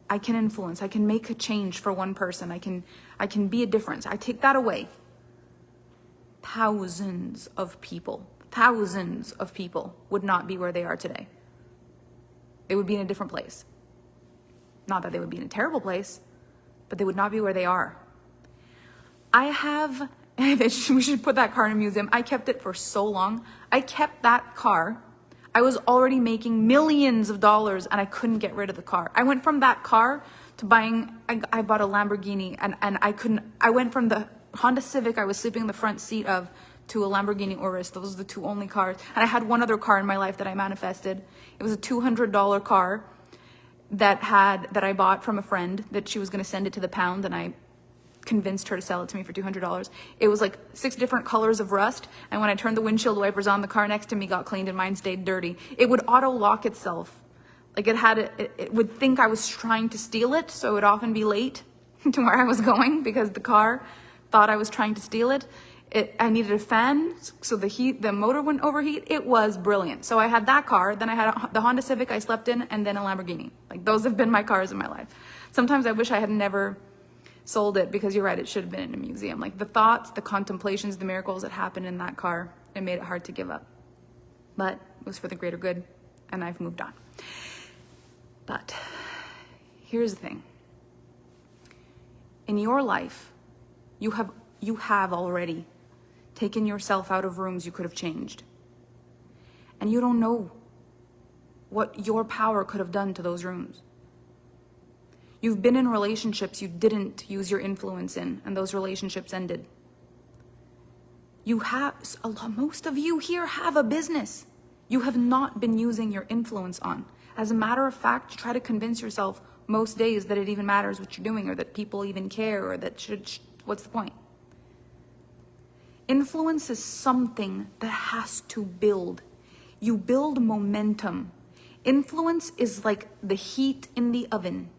I can influence, I can make a change for one person, I can be a difference. I take that away. Thousands of people would not be where they are today. They would be in a different place. Not that they would be in a terrible place, but they would not be where they are. We should put that car in a museum. I kept it for so long. I kept that car. I was already making millions of dollars and I couldn't get rid of the car. I went from that car to I bought a Lamborghini and I went from the Honda Civic I was sleeping in the front seat of to a Lamborghini Urus. Those are the two only cars. And I had one other car in my life that I manifested. It was a $200 car that I bought from a friend that she was going to send it to the pound, and I convinced her to sell it to me for $200. It was like 6 different colors of rust, and when I turned the windshield wipers on, the car next to me got cleaned and mine stayed dirty. It would auto lock itself. Like it would think I was trying to steal it, so it would often be late to where I was going because the car thought I was trying to steal it. I needed a fan so the motor wouldn't overheat. It was brilliant. So I had that car, then I had the Honda Civic I slept in, and then a Lamborghini. Like those have been my cars in my life. Sometimes I wish I had never sold it because you're right, it should have been in a museum. Like the thoughts, the contemplations, the miracles that happened in that car, it made it hard to give up. But it was for the greater good, and I've moved on. But here's the thing. In your life, you have already taken yourself out of rooms you could have changed. And you don't know what your power could have done to those rooms. You've been in relationships you didn't use your influence in, and those relationships ended. Most of you here have a business you have not been using your influence on. As a matter of fact, you try to convince yourself most days that it even matters what you're doing, or that people even care, or that what's the point? Influence is something that has to build. You build momentum. Influence is like the heat in the oven.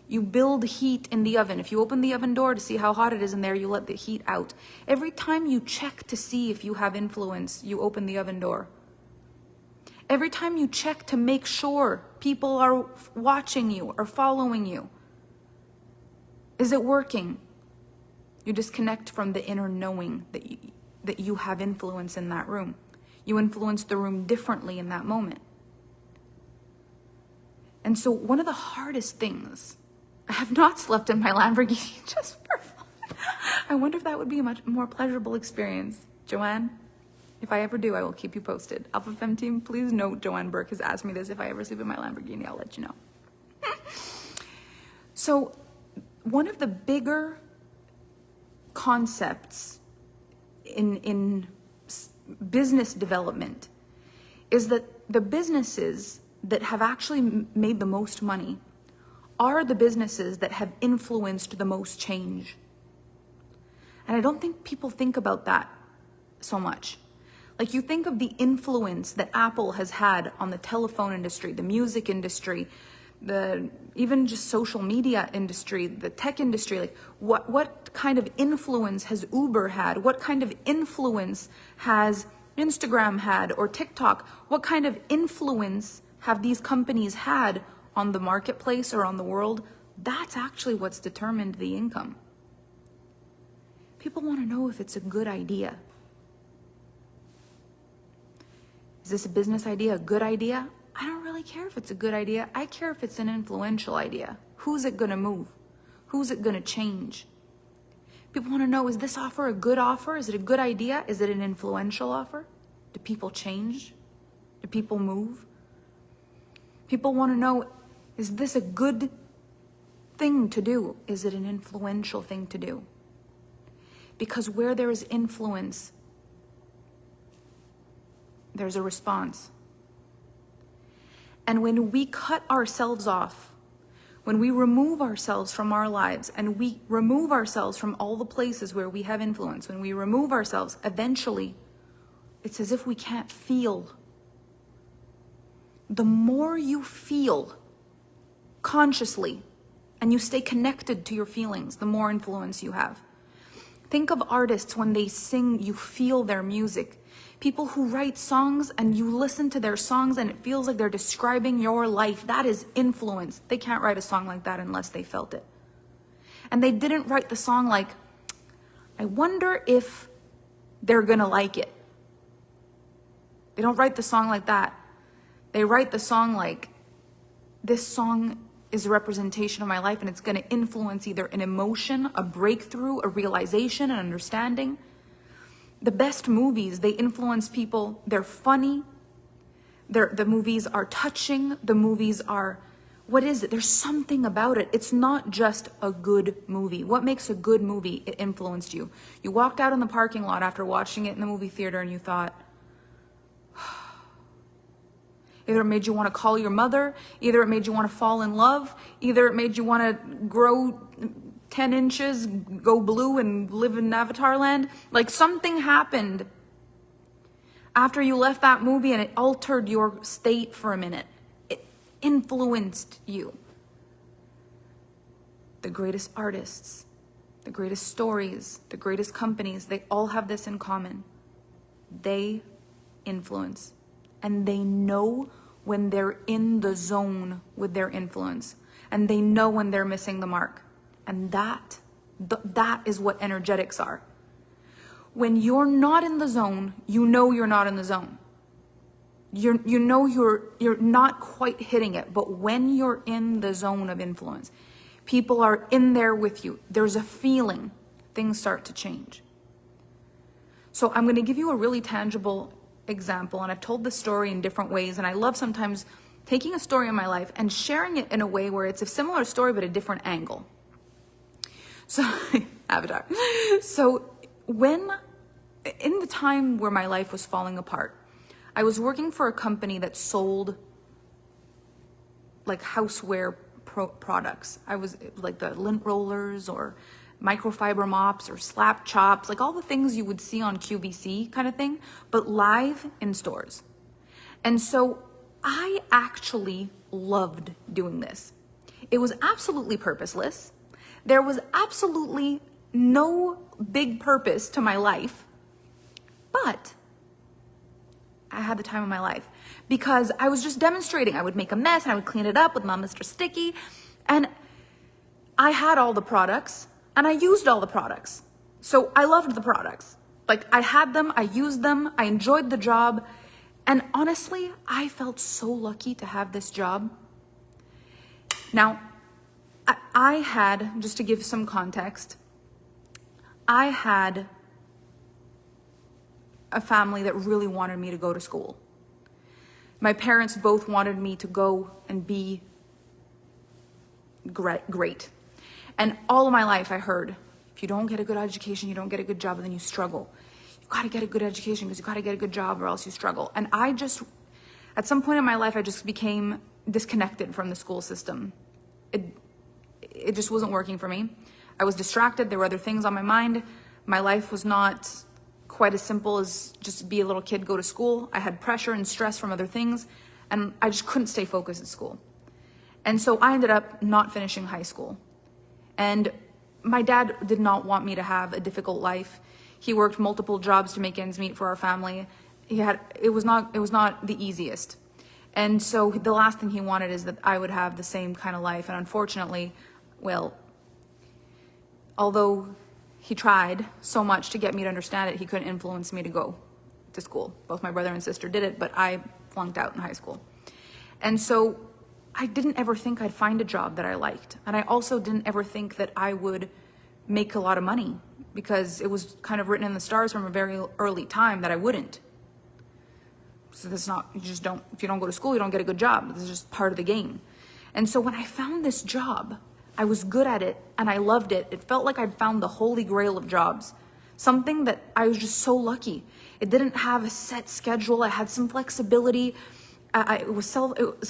You build heat in the oven. If you open the oven door to see how hot it is in there, you let the heat out. Every time you check to see if you have influence, you open the oven door. Every time you check to make sure people are watching you or following you, Is it working? You disconnect from the inner knowing that you have influence in that room. You influence the room differently in that moment. And so one of the hardest things, I have not slept in my Lamborghini just for fun. I wonder if that would be a much more pleasurable experience. Joanne, if I ever do, I will keep you posted. Alpha Fem team, please note Joanne Burke has asked me this. If I ever sleep in my Lamborghini, I'll let you know. So one of the bigger concepts in business development is that the businesses that have actually made the most money are the businesses that have influenced the most change. And I don't think people think about that so much. Like, you think of the influence that Apple has had on the telephone industry, the music industry, even just social media industry, the tech industry. Like, what kind of influence has Uber had? What kind of influence has Instagram had, or TikTok? What kind of influence have these companies had on the marketplace or on the world? That's actually what's determined the income. People want to know if it's a good idea. Is this a business idea a good idea? I don't really care if it's a good idea. I care if it's an influential idea. Who's it going to move? Who's it going to change? People want to know, is this offer a good offer? Is it a good idea? Is it an influential offer? Do people change? Do people move? People want to know, is this a good thing to do? Is it an influential thing to do? Because where there is influence, there's a response. And when we cut ourselves off, when we remove ourselves from our lives, and we remove ourselves from all the places where we have influence, when we remove ourselves, eventually, it's as if we can't feel. The more you feel consciously, and you stay connected to your feelings, the more influence you have. Think of artists when they sing, you feel their music. People who write songs and you listen to their songs and it feels like they're describing your life. That is influence. They can't write a song like that unless they felt it. And they didn't write the song like, I wonder if they're gonna like it. They don't write the song like that. They write the song like, this song is a representation of my life and it's gonna influence either an emotion, a breakthrough, a realization, an understanding. The best movies, they influence people. They're funny. The movies are touching. The movies are, what is it? There's something about it. It's not just a good movie. What makes a good movie? It influenced you. You walked out in the parking lot after watching it in the movie theater and you thought, either it made you want to call your mother, either it made you want to fall in love, either it made you want to grow 10 inches, go blue and live in Avatar land. Like, something happened after you left that movie and it altered your state for a minute. It influenced you. The greatest artists, the greatest stories, the greatest companies, they all have this in common. They influence. And they know when they're in the zone with their influence. And they know when they're missing the mark. And that is what energetics are. When you're not in the zone, you know you're not in the zone. You know you're not quite hitting it. But when you're in the zone of influence, people are in there with you. There's a feeling. Things start to change. So I'm going to give you a really tangible example. And I've told this story in different ways. And I love sometimes taking a story in my life and sharing it in a way where it's a similar story but a different angle. So, Avatar. So in the time where my life was falling apart, I was working for a company that sold like houseware products. I was like the lint rollers or microfiber mops or slap chops, like all the things you would see on QVC kind of thing, but live in stores. And so I actually loved doing this. It was absolutely purposeless. There was absolutely no big purpose to my life, but I had the time of my life because I was just demonstrating. I would make a mess and I would clean it up with my Mr. Sticky. And I had all the products and I used all the products. So I loved the products. Like I had them, I used them, I enjoyed the job. And honestly, I felt so lucky to have this job. Now, I had, just to give some context, I had a family that really wanted me to go to school. My parents both wanted me to go and be great. And all of my life I heard, if you don't get a good education, you don't get a good job, and then you struggle. You gotta get a good education because you gotta get a good job or else you struggle. And I just, at some point in my life, I just became disconnected from the school system. It just wasn't working for me. I was distracted. There were other things on my mind. My life was not quite as simple as just be a little kid, go to school. I had pressure and stress from other things, and I just couldn't stay focused at school. And so I ended up not finishing high school. And my dad did not want me to have a difficult life. He worked multiple jobs to make ends meet for our family. It was not the easiest. And so the last thing he wanted is that I would have the same kind of life. And unfortunately, well, although he tried so much to get me to understand it, he couldn't influence me to go to school. Both my brother and sister did it, but I flunked out in high school. And so I didn't ever think I'd find a job that I liked. And I also didn't ever think that I would make a lot of money, because it was kind of written in the stars from a very early time that I wouldn't. So that's not, if you don't go to school, you don't get a good job. This is just part of the game. And so when I found this job, I was good at it and I loved it. It felt like I'd found the holy grail of jobs. Something that I was just so lucky. It didn't have a set schedule. I had some flexibility. It was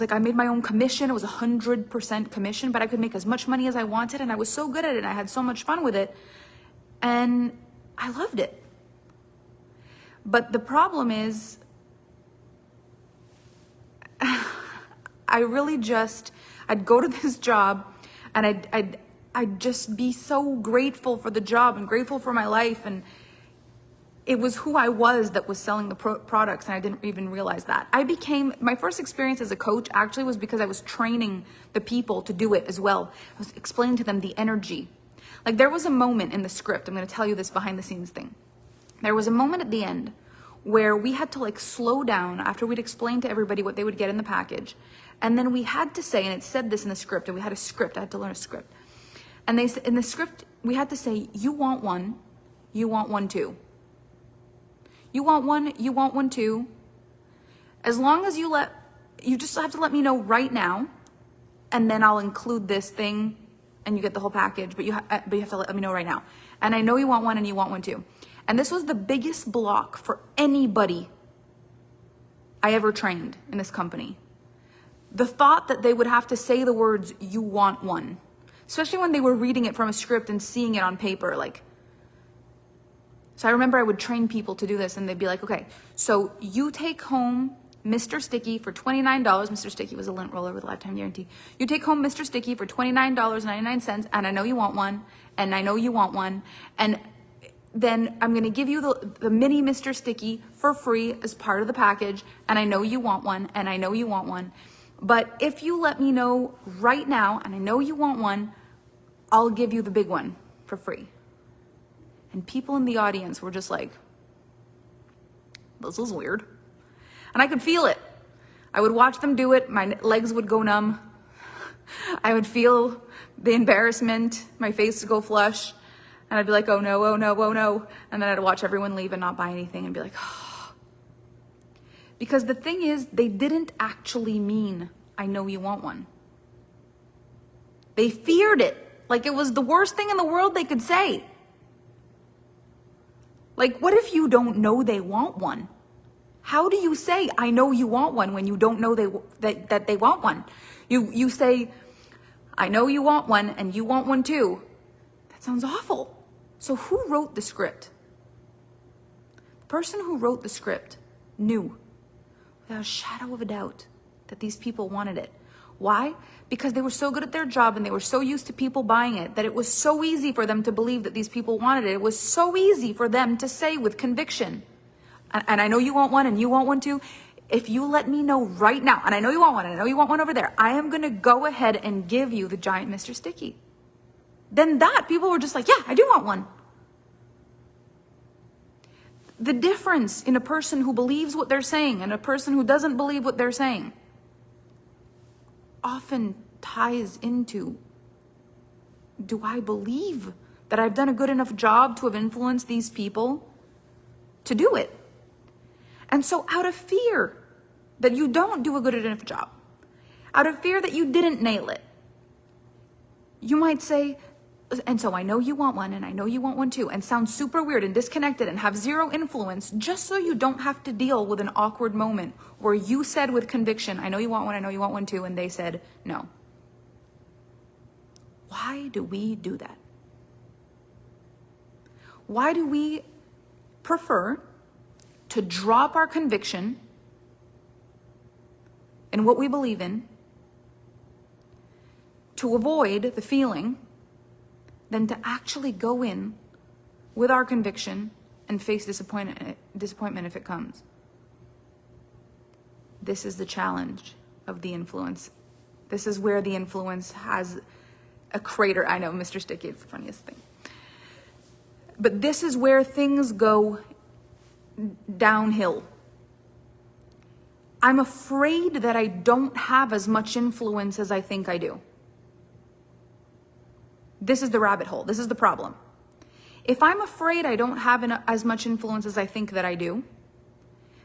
like I made my own commission. It was 100% commission, but I could make as much money as I wanted. And I was so good at it. And I had so much fun with it. And I loved it. But the problem is, I'd go to this job and I'd just be so grateful for the job and grateful for my life. And it was who I was that was selling the products, and I didn't even realize that. My first experience as a coach actually was because I was training the people to do it as well. I was explaining to them the energy. Like there was a moment in the script, I'm going to tell you this behind the scenes thing. There was a moment at the end where we had to like slow down after we'd explained to everybody what they would get in the package. And then we had to say, and it said this in the script, and we had a script, I had to learn a script. And they said in the script, we had to say, you want one too. You want one too. As long as you just have to let me know right now, and then I'll include this thing and you get the whole package, but you have to let me know right now. And I know you want one and you want one too. And this was the biggest block for anybody I ever trained in this company. The thought that they would have to say the words, you want one, especially when they were reading it from a script and seeing it on paper. So I remember I would train people to do this, and they'd be like, okay, so you take home Mr. Sticky for $29. Mr. Sticky was a lint roller with a lifetime guarantee. You take home Mr. Sticky for $29.99, and I know you want one, and I know you want one, and then I'm going to give you the mini Mr. Sticky for free as part of the package, and I know you want one, and I know you want one. But if you let me know right now, and I know you want one, I'll give you the big one for free. And people in the audience were just like, this is weird. And I could feel it. I would watch them do it. My legs would go numb. I would feel the embarrassment. My face would go flush. And I'd be like, oh no, oh no, oh no. And then I'd watch everyone leave and not buy anything and be like, oh. Because the thing is, they didn't actually mean, I know you want one. They feared it. Like it was the worst thing in the world they could say. Like, what if you don't know they want one? How do you say, I know you want one, when you don't know that they want one? You say, I know you want one and you want one too. That sounds awful. So who wrote the script? The person who wrote the script knew without a shadow of a doubt that these people wanted it. Why? Because they were so good at their job and they were so used to people buying it that it was so easy for them to believe that these people wanted it. It was so easy for them to say with conviction, and I know you want one and you want one too. If you let me know right now, and I know you want one, and I know you want one over there, I am going to go ahead and give you the giant Mr. Sticky. then that people were just like, yeah, I do want one. The difference in a person who believes what they're saying and a person who doesn't believe what they're saying often ties into, do I believe that I've done a good enough job to have influenced these people to do it? And so out of fear that you don't do a good enough job, out of fear that you didn't nail it, you might say, and so I know you want one, and I know you want one too, and sound super weird and disconnected and have zero influence, just so you don't have to deal with an awkward moment where you said with conviction, I know you want one, I know you want one too, and they said no. Why do we do that? Why do we prefer to drop our conviction in what we believe in to avoid the feeling than to actually go in with our conviction and face disappointment if it comes? This is the challenge of the influence. This is where the influence has a crater. I know, Mr. Sticky, it's the funniest thing. But this is where things go downhill. I'm afraid that I don't have as much influence as I think I do. This is the rabbit hole. This is the problem. If I'm afraid I don't have as much influence as I think that I do,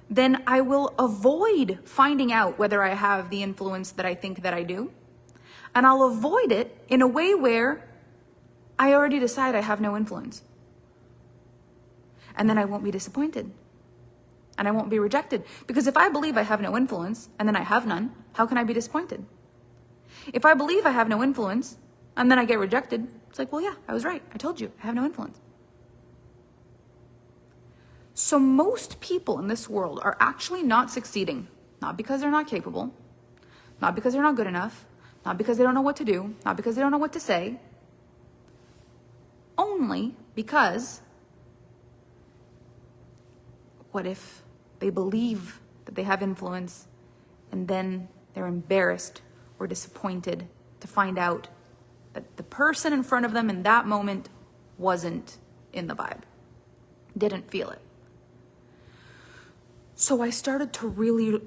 then I will avoid finding out whether I have the influence that I think that I do. And I'll avoid it in a way where I already decide I have no influence. And then I won't be disappointed. And I won't be rejected. Because if I believe I have no influence and then I have none, how can I be disappointed? If I believe I have no influence and then I get rejected, it's like, well, yeah, I was right. I told you, I have no influence. So most people in this world are actually not succeeding, not because they're not capable, not because they're not good enough, not because they don't know what to do, not because they don't know what to say, only because what if they believe that they have influence and then they're embarrassed or disappointed to find out that the person in front of them in that moment wasn't in the vibe, didn't feel it. So I started to really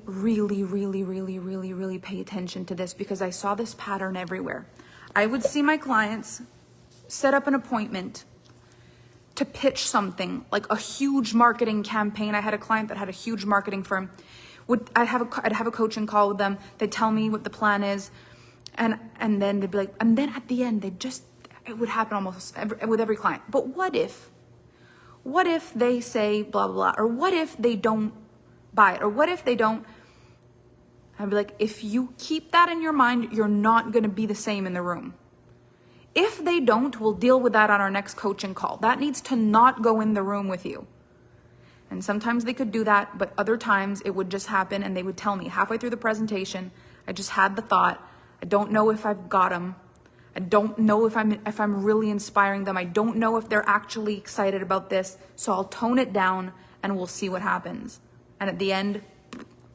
pay attention to this because I saw this pattern everywhere. I would see my clients set up an appointment to pitch something, like a huge marketing campaign. I had a client that had a huge marketing firm. I'd have a coaching call with them. They'd tell me what the plan is, and then they'd be like, and then at the end, it would happen almost with every client. But what if they say blah, blah, blah, or what if they don't buy it, or what if they don't? I'd be like, if you keep that in your mind, you're not going to be the same in the room. If they don't, we'll deal with that on our next coaching call. That needs to not go in the room with you. And sometimes they could do that, but other times it would just happen and they would tell me halfway through the presentation, I just had the thought, I don't know if I've got them. I don't know if I'm really inspiring them. I don't know if they're actually excited about this. So I'll tone it down and we'll see what happens. And at the end,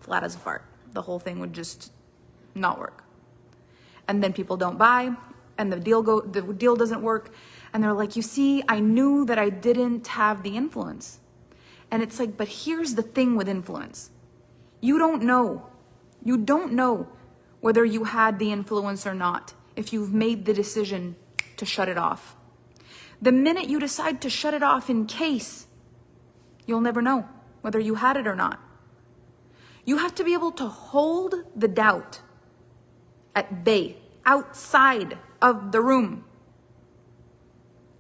flat as a fart. The whole thing would just not work. And then people don't buy, and the deal doesn't work. And they're like, you see, I knew that I didn't have the influence. And it's like, but here's the thing with influence. You don't know whether you had the influence or not if you've made the decision to shut it off. The minute you decide to shut it off in case, you'll never know whether you had it or not. You have to be able to hold the doubt at bay, outside of the room,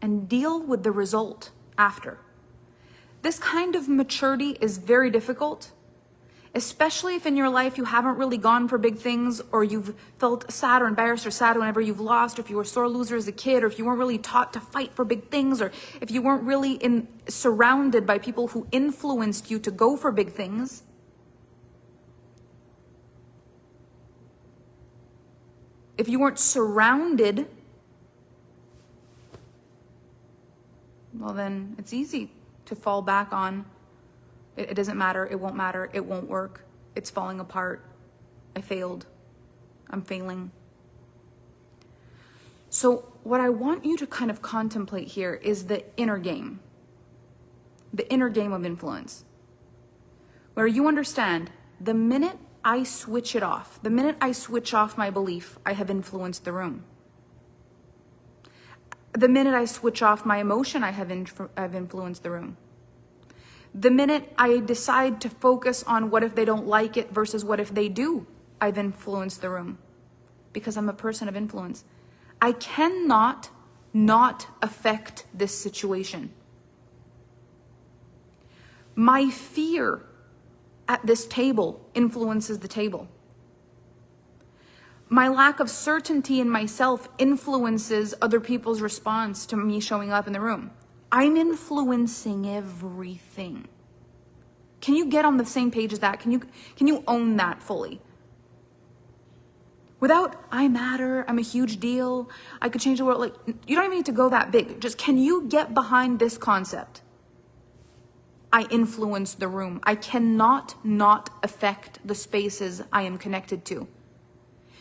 and deal with the result after. This kind of maturity is very difficult, especially if in your life you haven't really gone for big things, or you've felt sad or embarrassed or sad whenever you've lost, or if you were a sore loser as a kid, or if you weren't really taught to fight for big things, or if you weren't really surrounded by people who influenced you to go for big things. If you weren't surrounded, well, then it's easy to fall back on, it doesn't matter, it won't work, it's falling apart, I failed, I'm failing. So what I want you to kind of contemplate here is the inner game of influence, where you understand the minute I switch it off, the minute I switch off my belief, I have influenced the room. The minute I switch off my emotion, I've influenced the room. The minute I decide to focus on what if they don't like it versus what if they do, I've influenced the room, because I'm a person of influence. I cannot not affect this situation. My fear at this table influences the table. My lack of certainty in myself influences other people's response to me showing up in the room. I'm influencing everything. Can you get on the same page as that? Can you own that fully? Without, I matter, I'm a huge deal, I could change the world. Like, you don't even need to go that big. Just, can you get behind this concept? I influence the room. I cannot not affect the spaces I am connected to.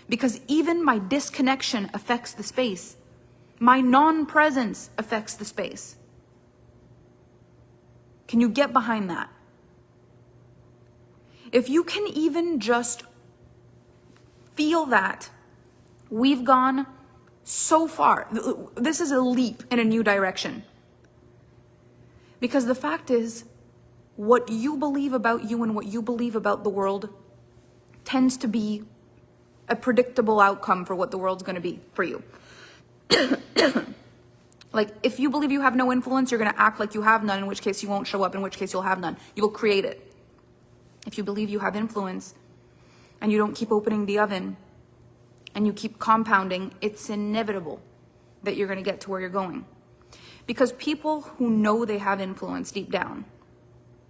Because even my disconnection affects the space. My non-presence affects the space. Can you get behind that? If you can even just feel that, we've gone so far. This is a leap in a new direction. Because the fact is, what you believe about you and what you believe about the world tends to be a predictable outcome for what the world's going to be for you. Like, if you believe you have no influence, you're going to act like you have none, in which case you won't show up, in which case you'll have none. You will create it. If you believe you have influence and you don't keep opening the oven and you keep compounding, it's inevitable that you're going to get to where you're going. Because people who know they have influence deep down,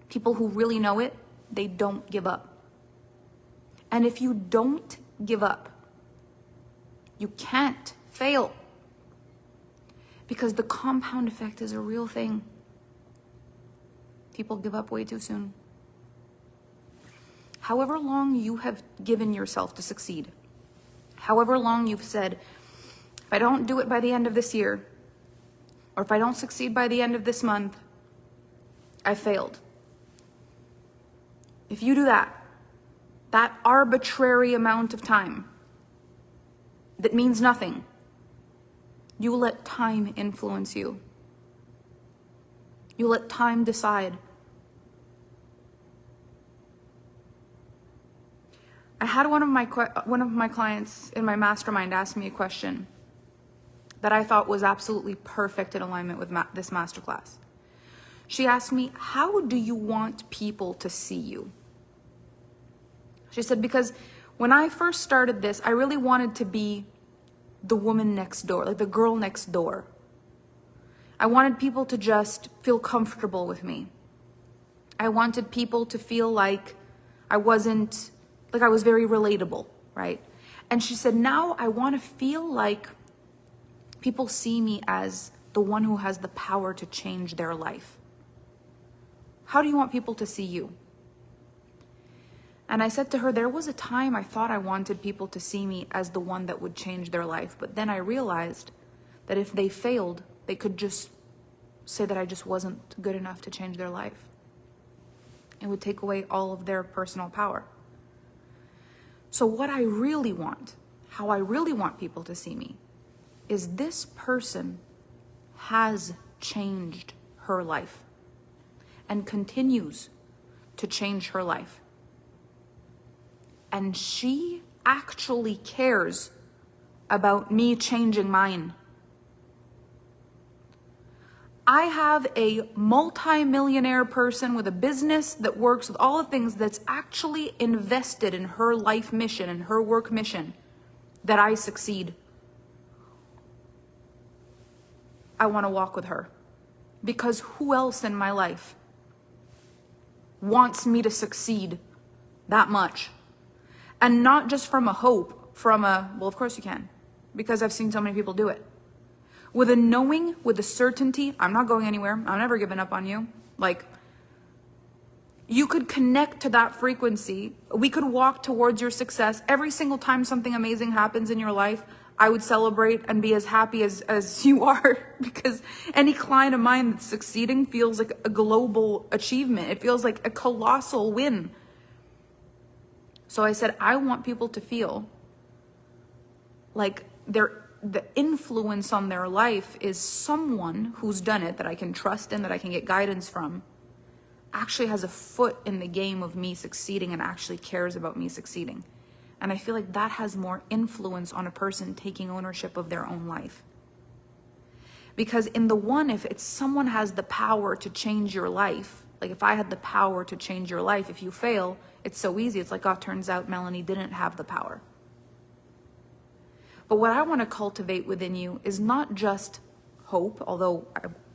people who really know it, they don't give up. And if you don't give up, you can't fail. Because the compound effect is a real thing. People give up way too soon. However long you have given yourself to succeed, however long you've said, if I don't do it by the end of this year, or if I don't succeed by the end of this month, I failed. If you do that arbitrary amount of time that means nothing, you let time influence you. You let time decide. I had one of my clients in my mastermind ask me a question that I thought was absolutely perfect in alignment with this masterclass. She asked me, how do you want people to see you? She said, because when I first started this, I really wanted to be the woman next door, like the girl next door. I wanted people to just feel comfortable with me. I wanted people to feel like I was very relatable, right? And she said, now I want to feel like people see me as the one who has the power to change their life. How do you want people to see you? And I said to her, there was a time I thought I wanted people to see me as the one that would change their life. But then I realized that if they failed, they could just say that I just wasn't good enough to change their life. It would take away all of their personal power. So what I really want, how I really want people to see me, is this person has changed her life and continues to change her life. And she actually cares about me changing mine. I have a multi-millionaire person with a business that works with all the things that's actually invested in her life mission and her work mission that I succeed. I want to walk with her because who else in my life wants me to succeed that much? And not just from a hope, well, of course you can, because I've seen so many people do it. With a knowing, with a certainty, I'm not going anywhere. I'm never giving up on you. Like, you could connect to that frequency. We could walk towards your success. Every single time something amazing happens in your life, I would celebrate and be as happy as you are, because any client of mine that's succeeding feels like a global achievement. It feels like a colossal win. So I said, I want people to feel like the influence on their life is someone who's done it, that I can trust in, that I can get guidance from, actually has a foot in the game of me succeeding and actually cares about me succeeding. And I feel like that has more influence on a person taking ownership of their own life. Because in the one, if it's someone has the power to change your life, like if I had the power to change your life, if you fail, it's so easy. It's like, oh, it turns out Melanie didn't have the power. But what I want to cultivate within you is not just hope, although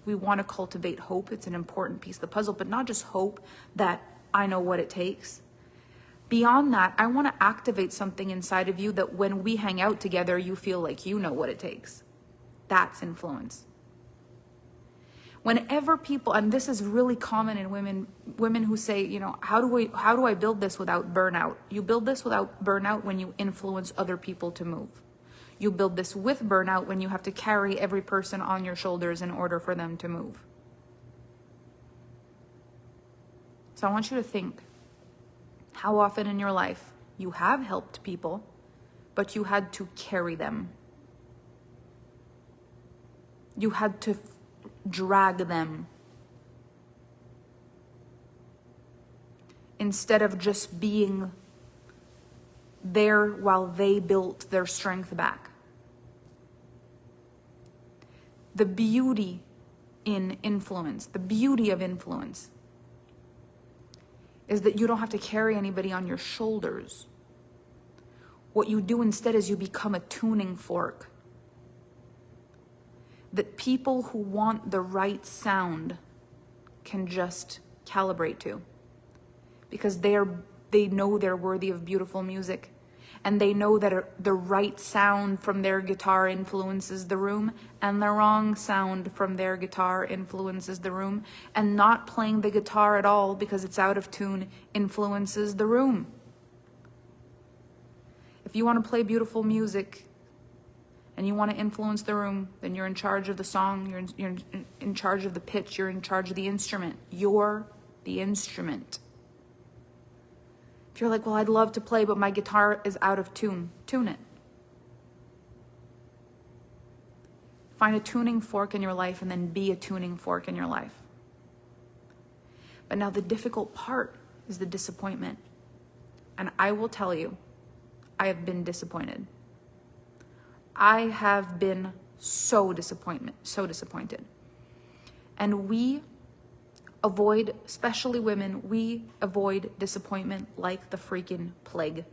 we want to cultivate hope. It's an important piece of the puzzle, but not just hope that I know what it takes. Beyond that, I want to activate something inside of you that when we hang out together, you feel like you know what it takes. That's influence. Whenever people, and this is really common in women who say, you know, how do I build this without burnout? You build this without burnout when you influence other people to move. You build this with burnout when you have to carry every person on your shoulders in order for them to move. So I want you to think how often in your life you have helped people, but you had to carry them. You had to drag them instead of just being there while they built their strength back. The beauty in influence, the beauty of influence, is that you don't have to carry anybody on your shoulders. What you do instead is you become a tuning fork that people who want the right sound can just calibrate to, because they know they're worthy of beautiful music, and they know that the right sound from their guitar influences the room, and the wrong sound from their guitar influences the room, and not playing the guitar at all because it's out of tune influences the room. If you want to play beautiful music and you want to influence the room, then you're in charge of the song, you're in charge of the pitch, you're in charge of the instrument. You're the instrument. If you're like, well, I'd love to play, but my guitar is out of tune, tune it. Find a tuning fork in your life and then be a tuning fork in your life. But now the difficult part is the disappointment. And I will tell you, I have been disappointed. I have been so disappointed. And we avoid, especially women, we avoid disappointment like the freaking plague.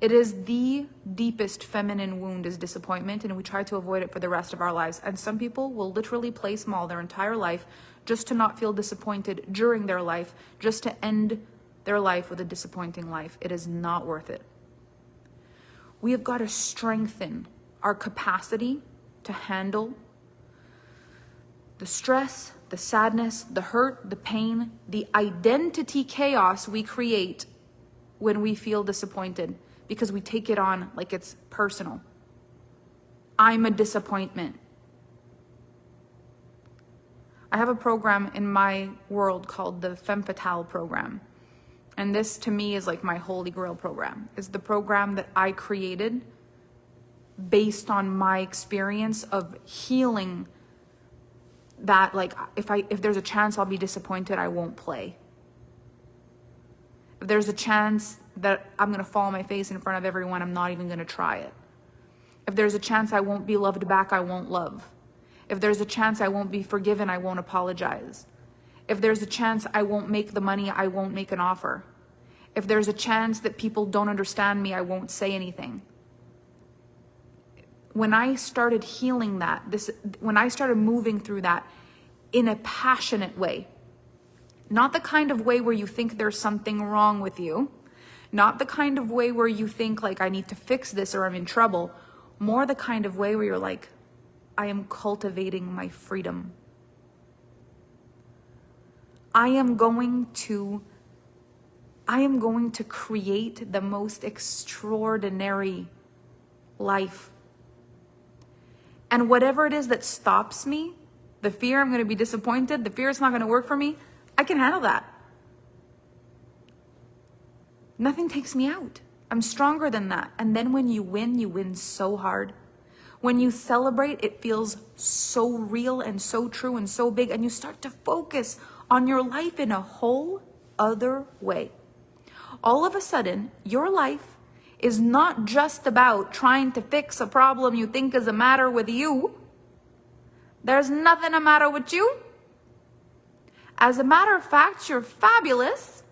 It is the deepest feminine wound is disappointment, and we try to avoid it for the rest of our lives. And some people will literally play small their entire life just to not feel disappointed during their life, just to end their life with a disappointing life. It is not worth it. We have got to strengthen our capacity to handle the stress, the sadness, the hurt, the pain, the identity chaos we create when we feel disappointed, because we take it on like it's personal. I'm a disappointment. I have a program in my world called the Femme Fatale program. And this to me is like my holy grail program. It's the program that I created based on my experience of healing that, like, if there's a chance I'll be disappointed, I won't play. If there's a chance that I'm going to fall on my face in front of everyone, I'm not even going to try it. If there's a chance I won't be loved back, I won't love. If there's a chance I won't be forgiven, I won't apologize. If there's a chance I won't make the money, I won't make an offer. If there's a chance that people don't understand me, I won't say anything. When I started healing that, when I started moving through that in a passionate way, not the kind of way where you think there's something wrong with you, not the kind of way where you think like I need to fix this or I'm in trouble, more the kind of way where you're like, I am cultivating my freedom. I am going to create the most extraordinary life And whatever it is that stops me, the fear I'm going to be disappointed, the fear it's not going to work for me, I can handle that. Nothing takes me out. I'm stronger than that. And then when you win so hard. When you celebrate, it feels so real and so true and so big. And you start to focus on your life in a whole other way. All of a sudden, your life is not just about trying to fix a problem you think is a matter with you. There's nothing a matter with you. As a matter of fact, you're fabulous.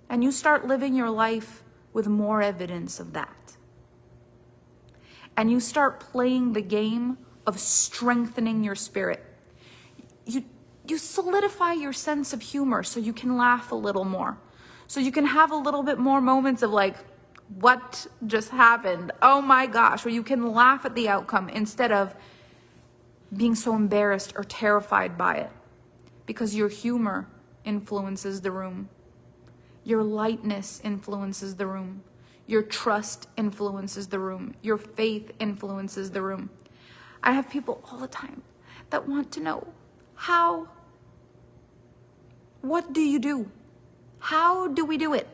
And you start living your life with more evidence of that. And you start playing the game of strengthening your spirit. You solidify your sense of humor so you can laugh a little more. So you can have a little bit more moments of like, what just happened? Oh my gosh. Where you can laugh at the outcome instead of being so embarrassed or terrified by it. Because your humor influences the room. Your lightness influences the room. Your trust influences the room. Your faith influences the room. I have people all the time that want to know, what do you do? How do we do it?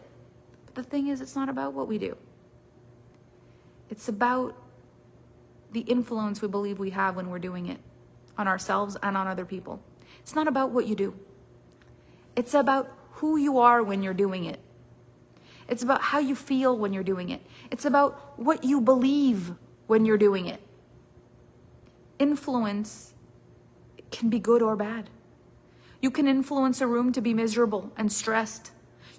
But the thing is, it's not about what we do. It's about the influence we believe we have when we're doing it on ourselves and on other people. It's not about what you do. It's about who you are when you're doing it. It's about how you feel when you're doing it. It's about what you believe when you're doing it. Influence can be good or bad. You can influence a room to be miserable and stressed.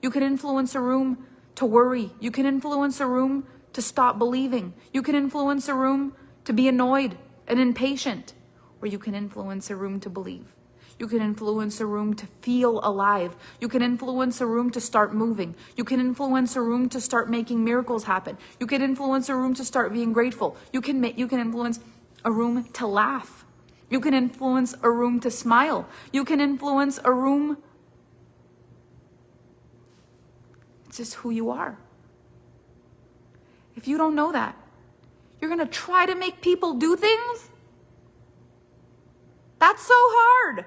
You can influence a room to worry. You can influence a room to stop believing. You can influence a room to be annoyed and impatient. Or you can influence a room to believe. You can influence a room to feel alive. You can influence a room to start moving. You can influence a room to start making miracles happen. You can influence a room to start being grateful. You can influence a room to laugh. You can influence a room to smile. You can influence a room. It's just who you are. If you don't know that, you're going to try to make people do things? That's so hard.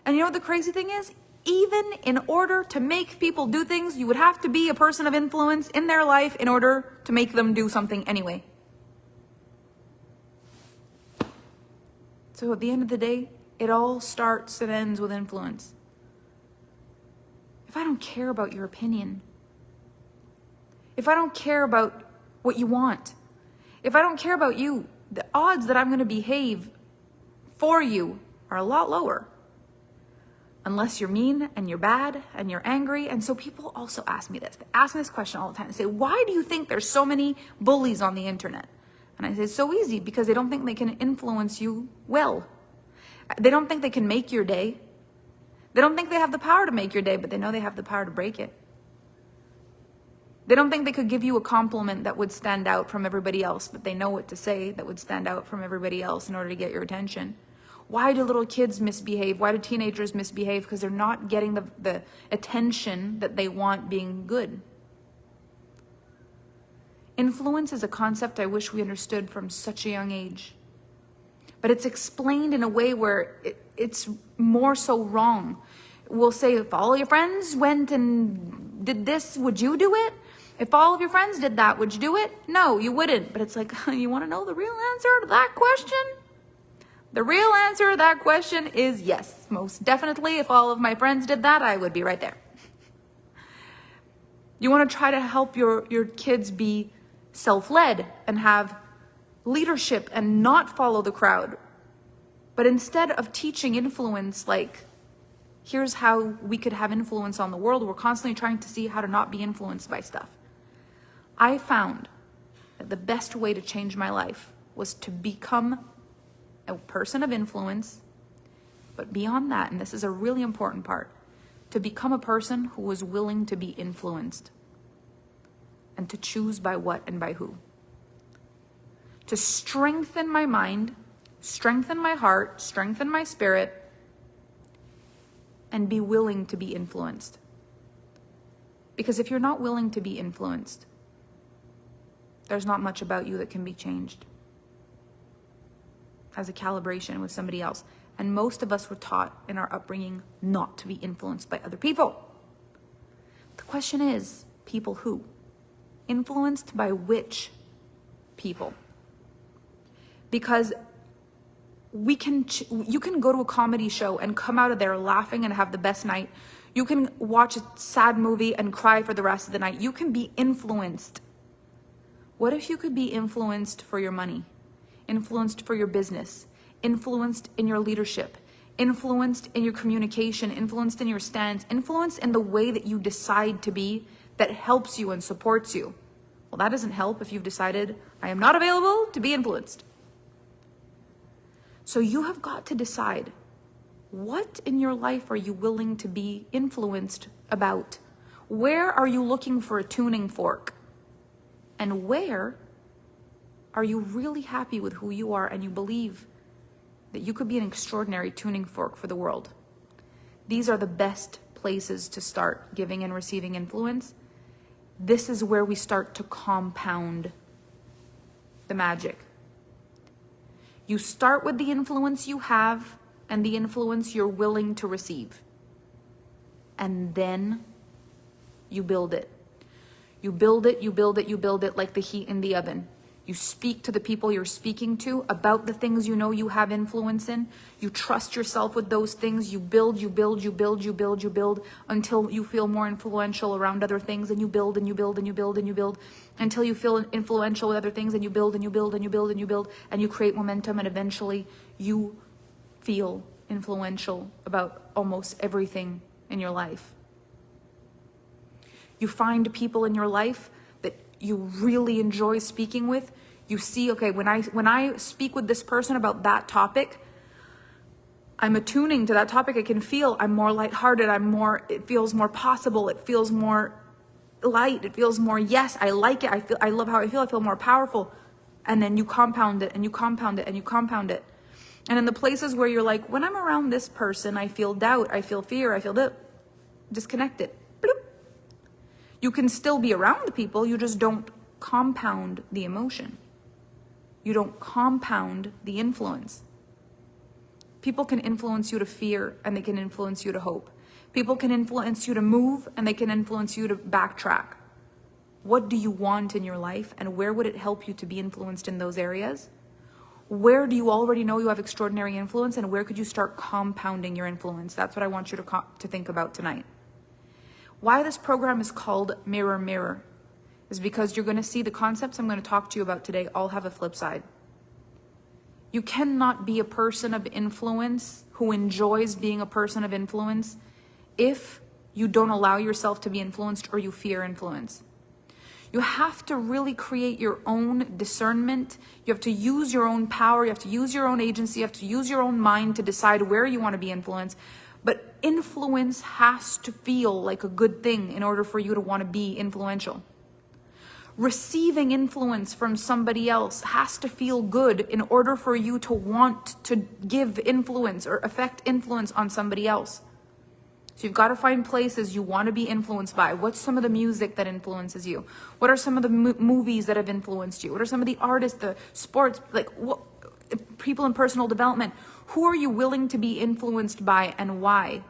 And you know what the crazy thing is? Even in order to make people do things, you would have to be a person of influence in their life in order to make them do something anyway. So at the end of the day, it all starts and ends with influence. If I don't care about your opinion, if I don't care about what you want, if I don't care about you, the odds that I'm going to behave for you are a lot lower. Unless you're mean and you're bad and you're angry. And so people also ask me this. They ask me this question all the time. They say, why do you think there's so many bullies on the internet? And I say, it's so easy because they don't think they can influence you well. They don't think they can make your day. They don't think they have the power to make your day, but they know they have the power to break it. They don't think they could give you a compliment that would stand out from everybody else, but they know what to say that would stand out from everybody else in order to get your attention. Why do little kids misbehave? Why do teenagers misbehave? Because they're not getting the attention that they want being good. Influence is a concept I wish we understood from such a young age. But it's explained in a way where it's more so wrong. We'll say, if all your friends went and did this, would you do it? If all of your friends did that, would you do it? No, you wouldn't. But it's like, you want to know the real answer to that question? The real answer to that question is yes. Most definitely, if all of my friends did that, I would be right there. You want to try to help your kids be self-led and have leadership and not follow the crowd. But instead of teaching influence, like, here's how we could have influence on the world, we're constantly trying to see how to not be influenced by stuff. I found that the best way to change my life was to become a person of influence, but beyond that, and this is a really important part, to become a person who was willing to be influenced and to choose by what and by who. To strengthen my mind, strengthen my heart, strengthen my spirit, and be willing to be influenced. Because if you're not willing to be influenced, there's not much about you that can be changed. as a calibration with somebody else. And most of us were taught in our upbringing not to be influenced by other people. The question is, people who? Influenced by which people? Because you can go to a comedy show and come out of there laughing and have the best night. You can watch a sad movie and cry for the rest of the night. You can be influenced. What if you could be influenced for your money, influenced for your business, influenced in your leadership, influenced in your communication, influenced in your stance, influenced in the way that you decide to be that helps you and supports you? Well, that doesn't help if you've decided, I am not available to be influenced. So you have got to decide, what in your life are you willing to be influenced about? Where are you looking for a tuning fork? And where are you really happy with who you are and you believe that you could be an extraordinary tuning fork for the world? These are the best places to start giving and receiving influence. This is where we start to compound the magic. You start with the influence you have and the influence you're willing to receive. And then you build it. You build it, you build it, you build it like the heat in the oven. You speak to the people you're speaking to about the things you know you have influence in. You trust yourself with those things. You build, you build, you build, you build, you build until you feel more influential around other things, and you build and you build and you build and you build until you feel influential with other things, and you build and you build and you build and you build and you create momentum, and eventually you feel influential about almost everything in your life. You find people in your life that you really enjoy speaking with. You see, okay, when I speak with this person about that topic, I'm attuning to that topic. I can feel I'm more lighthearted. It feels more possible. It feels more light. It feels more, yes, I like it. I love how I feel more powerful. And then you compound it and you compound it and you compound it. And in the places where you're like, when I'm around this person, I feel doubt, I feel fear, I feel disconnect it. Bloop. You can still be around the people, you just don't compound the emotion. You don't compound the influence. People can influence you to fear, and they can influence you to hope. People can influence you to move, and they can influence you to backtrack. What do you want in your life, and where would it help you to be influenced in those areas? Where do you already know you have extraordinary influence, and where could you start compounding your influence? That's what I want you to think about tonight. Why this program is called Mirror Mirror is because you're going to see the concepts I'm going to talk to you about today all have a flip side. You cannot be a person of influence who enjoys being a person of influence if you don't allow yourself to be influenced or you fear influence. You have to really create your own discernment. You have to use your own power. You have to use your own agency. You have to use your own mind to decide where you want to be influenced. But influence has to feel like a good thing in order for you to want to be influential. Receiving influence from somebody else has to feel good in order for you to want to give influence or affect influence on somebody else. So you've got to find places you want to be influenced by. What's some of the music that influences you? What are some of the movies that have influenced you? What are some of the artists, the sports, people in personal development? Who are you willing to be influenced by and why?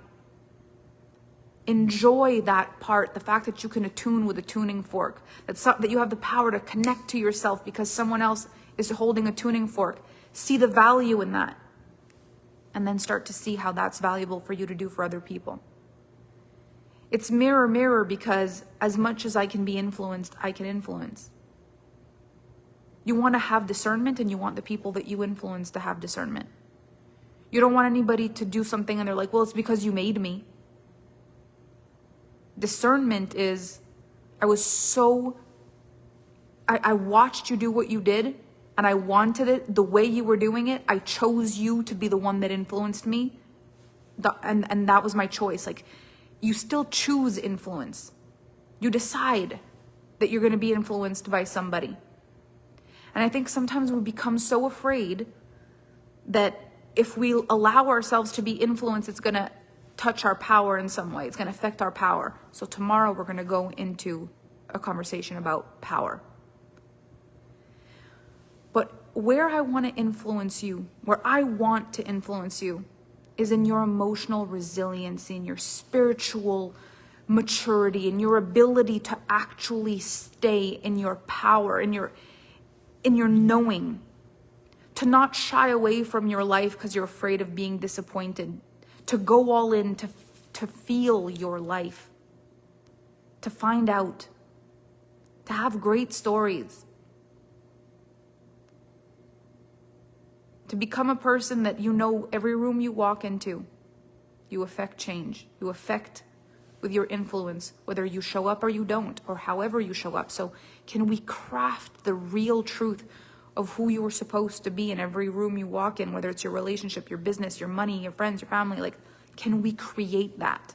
Enjoy that part, the fact that you can attune with a tuning fork, that you have the power to connect to yourself because someone else is holding a tuning fork. See the value in that, and then start to see how that's valuable for you to do for other people. It's mirror, mirror, because as much as I can be influenced, I can influence. You want to have discernment, and you want the people that you influence to have discernment. You don't want anybody to do something and they're like, well, it's because you made me. Discernment is, I watched you do what you did, and I wanted it the way you were doing it. I chose you to be the one that influenced me. And that was my choice. Like, you still choose influence. You decide that you're going to be influenced by somebody. And I think sometimes we become so afraid that if we allow ourselves to be influenced, it's going to touch our power in some way. It's going to affect our power. So tomorrow we're going to go into a conversation about power. But where I want to influence you, where I want to influence you, is in your emotional resilience, in your spiritual maturity, in your ability to actually stay in your power, in your knowing, to not shy away from your life because you're afraid of being disappointed, to go all in, to feel your life, to find out, to have great stories, to become a person that you know every room you walk into, you affect change. You affect with your influence, whether you show up or you don't, or however you show up. So can we craft the real truth of who you were supposed to be in every room you walk in, whether it's your relationship, your business, your money, your friends, your family? Like, can we create that?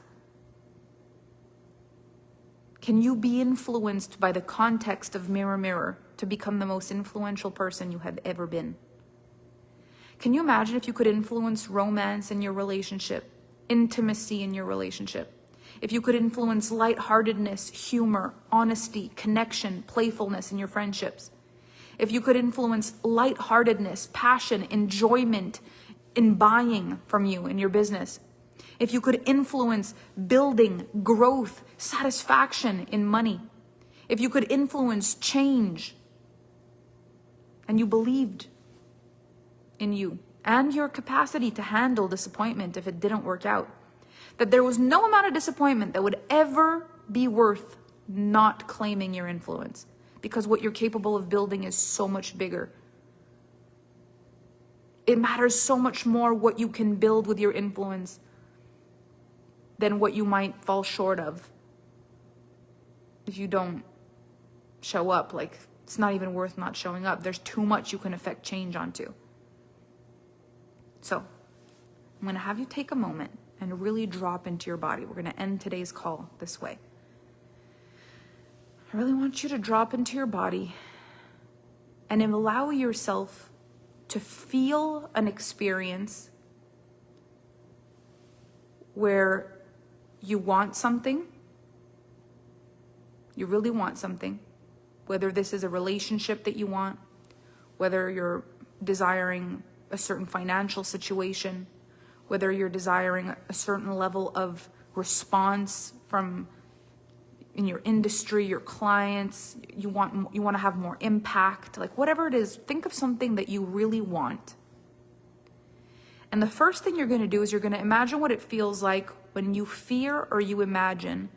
Can you be influenced by the context of Mirror Mirror to become the most influential person you have ever been? Can you imagine if you could influence romance in your relationship, intimacy in your relationship? If you could influence lightheartedness, humor, honesty, connection, playfulness in your friendships? If you could influence lightheartedness, passion, enjoyment in buying from you in your business? If you could influence building, growth, satisfaction in money? If you could influence change, and you believed in you and your capacity to handle disappointment if it didn't work out, that there was no amount of disappointment that would ever be worth not claiming your influence, because what you're capable of building is so much bigger. It matters so much more what you can build with your influence than what you might fall short of if you don't show up. Like, it's not even worth not showing up. There's too much you can affect change onto. So I'm going to have you take a moment and really drop into your body. We're going to end today's call this way. I really want you to drop into your body and allow yourself to feel an experience where you want something, you really want something, whether this is a relationship that you want, whether you're desiring a certain financial situation, whether you're desiring a certain level of response from in your industry, your clients, you want to have more impact, like whatever it is, think of something that you really want. And the first thing you're going to do is you're going to imagine what it feels like when you fear or you imagine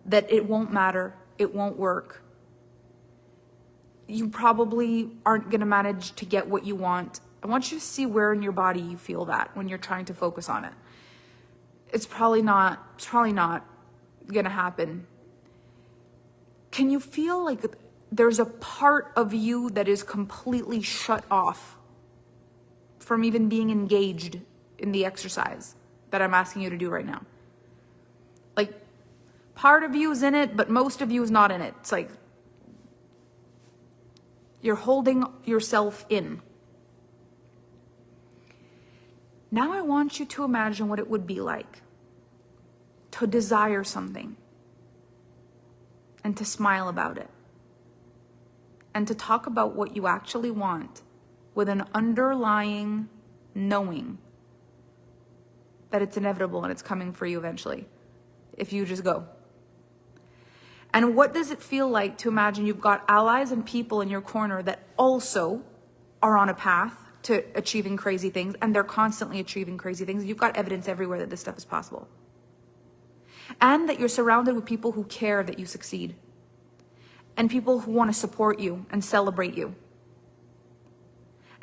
that it won't matter, it won't work. You probably aren't going to manage to get what you want. I want you to see where in your body you feel that when you're trying to focus on it. It's probably not going to happen. Can you feel like there's a part of you that is completely shut off from even being engaged in the exercise that I'm asking you to do right now? Like, part of you is in it, but most of you is not in it. It's like you're holding yourself in. Now I want you to imagine what it would be like to desire something and to smile about it and to talk about what you actually want with an underlying knowing that it's inevitable and it's coming for you eventually if you just go. And what does it feel like to imagine you've got allies and people in your corner that also are on a path to achieving crazy things, and they're constantly achieving crazy things. You've got evidence everywhere that this stuff is possible. And that you're surrounded with people who care that you succeed, and people who want to support you and celebrate you.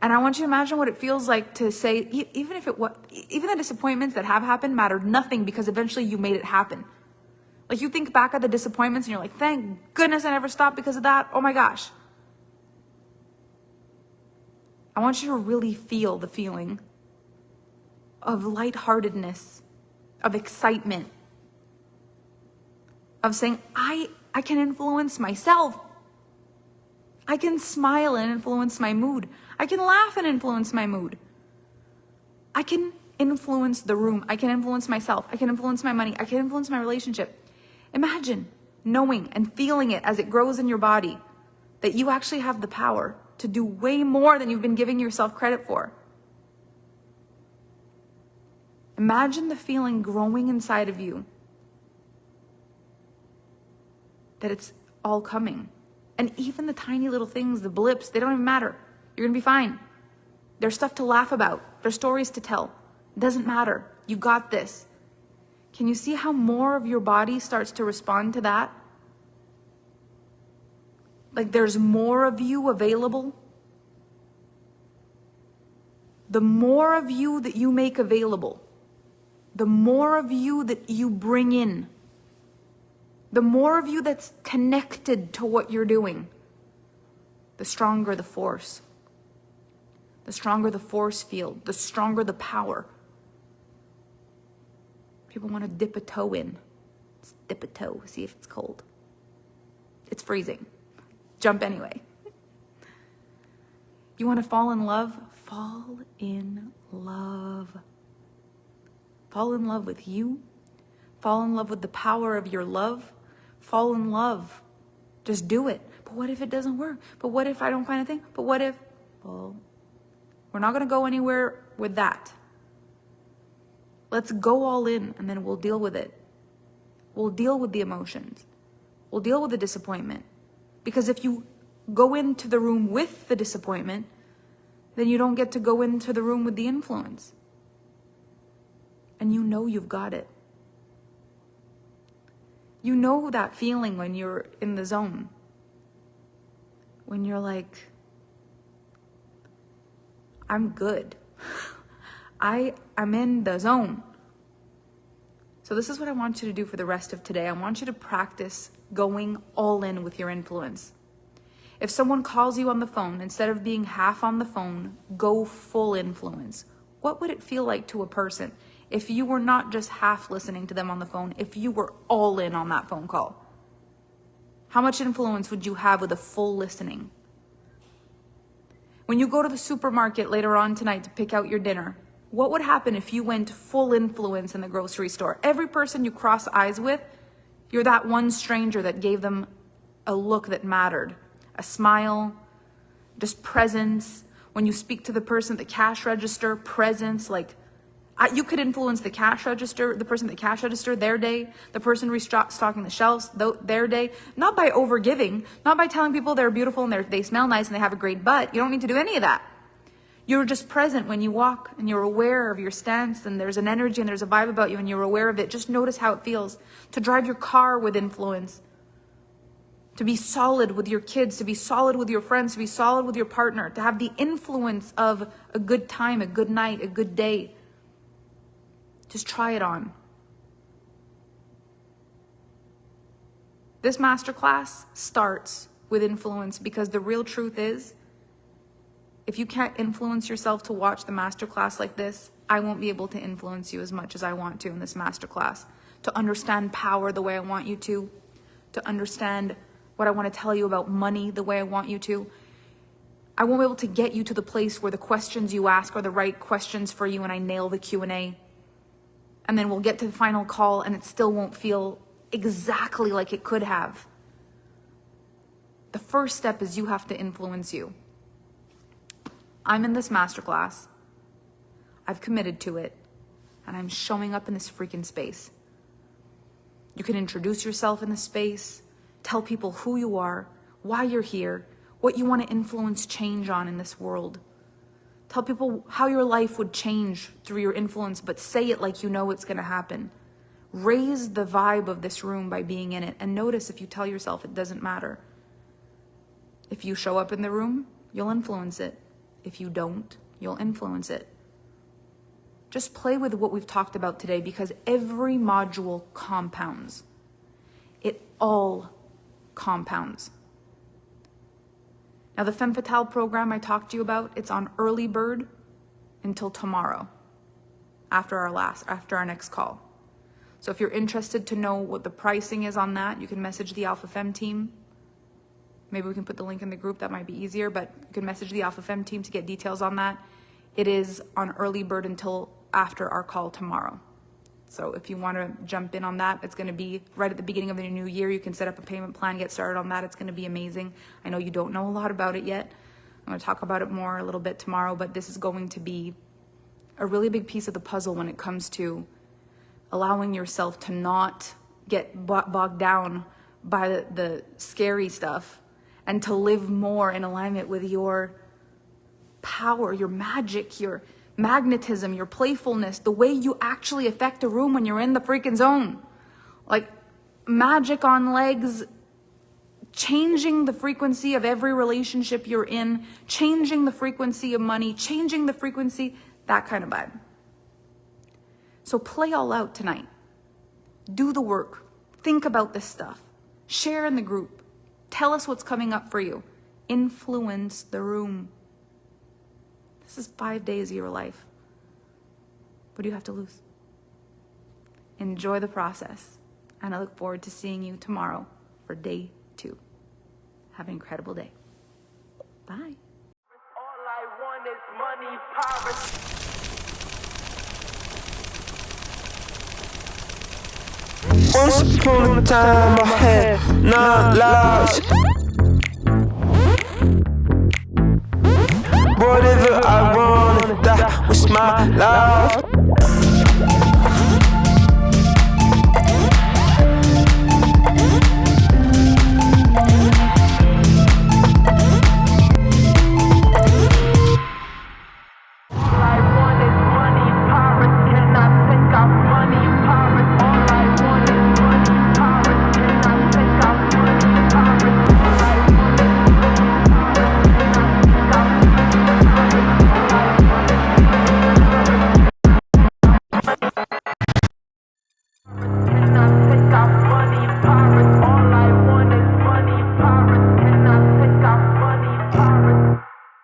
And I want you to imagine what it feels like to say, even the disappointments that have happened mattered nothing because eventually you made it happen. Like, you think back at the disappointments and you're like, thank goodness I never stopped because of that. Oh my gosh. I want you to really feel the feeling of lightheartedness, of excitement, of saying, I can influence myself. I can smile and influence my mood. I can laugh and influence my mood. I can influence the room. I can influence myself. I can influence my money. I can influence my relationship. Imagine knowing and feeling it as it grows in your body that you actually have the power to do way more than you've been giving yourself credit for. Imagine the feeling growing inside of you that it's all coming. And even the tiny little things, the blips, they don't even matter. You're gonna be fine. There's stuff to laugh about. There's stories to tell. It doesn't matter. You got this. Can you see how more of your body starts to respond to that? Like there's more of you available. The more of you that you make available, the more of you that you bring in, the more of you that's connected to what you're doing, the stronger the force. The stronger the force field, the stronger the power. People want to dip a toe in. Just dip a toe, see if it's cold. It's freezing. Jump anyway. You want to fall in love? Fall in love. Fall in love with you. Fall in love with the power of your love. Fall in love. Just do it. But what if it doesn't work? But what if I don't find a thing? But what if? Well, we're not going to go anywhere with that. Let's go all in and then we'll deal with it. We'll deal with the emotions. We'll deal with the disappointment. Because if you go into the room with the disappointment, then you don't get to go into the room with the influence. And you know you've got it. You know that feeling when you're in the zone. When you're like, I'm good. I'm in the zone. So this is what I want you to do for the rest of today. I want you to practice going all in with your influence. If someone calls you on the phone, instead of being half on the phone, go full influence. What would it feel like to a person if you were not just half listening to them on the phone, if you were all in on that phone call? How much influence would you have with a full listening? When you go to the supermarket later on tonight to pick out your dinner, what would happen if you went full influence in the grocery store? Every person you cross eyes with, you're that one stranger that gave them a look that mattered, a smile, just presence. When you speak to the person at the cash register, presence, like you could influence the cash register, the person at the cash register, their day, the person restocking the shelves, their day, not by overgiving, not by telling people they're beautiful and they smell nice and they have a great butt. You don't need to do any of that. You're just present when you walk and you're aware of your stance and there's an energy and there's a vibe about you and you're aware of it. Just notice how it feels to drive your car with influence, to be solid with your kids, to be solid with your friends, to be solid with your partner, to have the influence of a good time, a good night, a good day. Just try it on. This masterclass starts with influence because the real truth is, if you can't influence yourself to watch the masterclass like this, I won't be able to influence you as much as I want to in this masterclass. To understand power the way I want you to understand what I want to tell you about money the way I want you to. I won't be able to get you to the place where the questions you ask are the right questions for you and I nail the Q&A. And then we'll get to the final call and it still won't feel exactly like it could have. The first step is you have to influence you. I'm in this masterclass. I've committed to it. And I'm showing up in this freaking space. You can introduce yourself in the space. Tell people who you are, why you're here, what you want to influence change on in this world. Tell people how your life would change through your influence, but say it like you know it's going to happen. Raise the vibe of this room by being in it. And notice if you tell yourself it doesn't matter. If you show up in the room, you'll influence it. If you don't, you'll influence it. Just play with what we've talked about today because every module compounds. It all compounds. Now, the Femme Fatale program I talked to you about, it's on early bird until tomorrow, after our next call. So if you're interested to know what the pricing is on that, you can message the Alpha Femme team. Maybe we can put the link in the group, that might be easier, but you can message the Alpha Femme team to get details on that. It is on early bird until after our call tomorrow. So if you want to jump in on that, it's going to be right at the beginning of the new year. You can set up a payment plan, get started on that. It's going to be amazing. I know you don't know a lot about it yet, I'm going to talk about it more a little bit tomorrow, but this is going to be a really big piece of the puzzle when it comes to allowing yourself to not get bogged down by the scary stuff and to live more in alignment with your power, your magic, your magnetism, your playfulness, the way you actually affect a room when you're in the freaking zone. Like magic on legs, changing the frequency of every relationship you're in, changing the frequency of money, changing the frequency, that kind of vibe. So play all out tonight. Do the work. Think about this stuff. Share in the group. Tell us what's coming up for you. Influence the room. This is 5 days of your life. What do you have to lose? Enjoy the process. And I look forward to seeing you tomorrow for day 2. Have an incredible day. Bye. All I want is money, poverty. Once upon a time I had knowledge. Whatever I wanted, that was my life.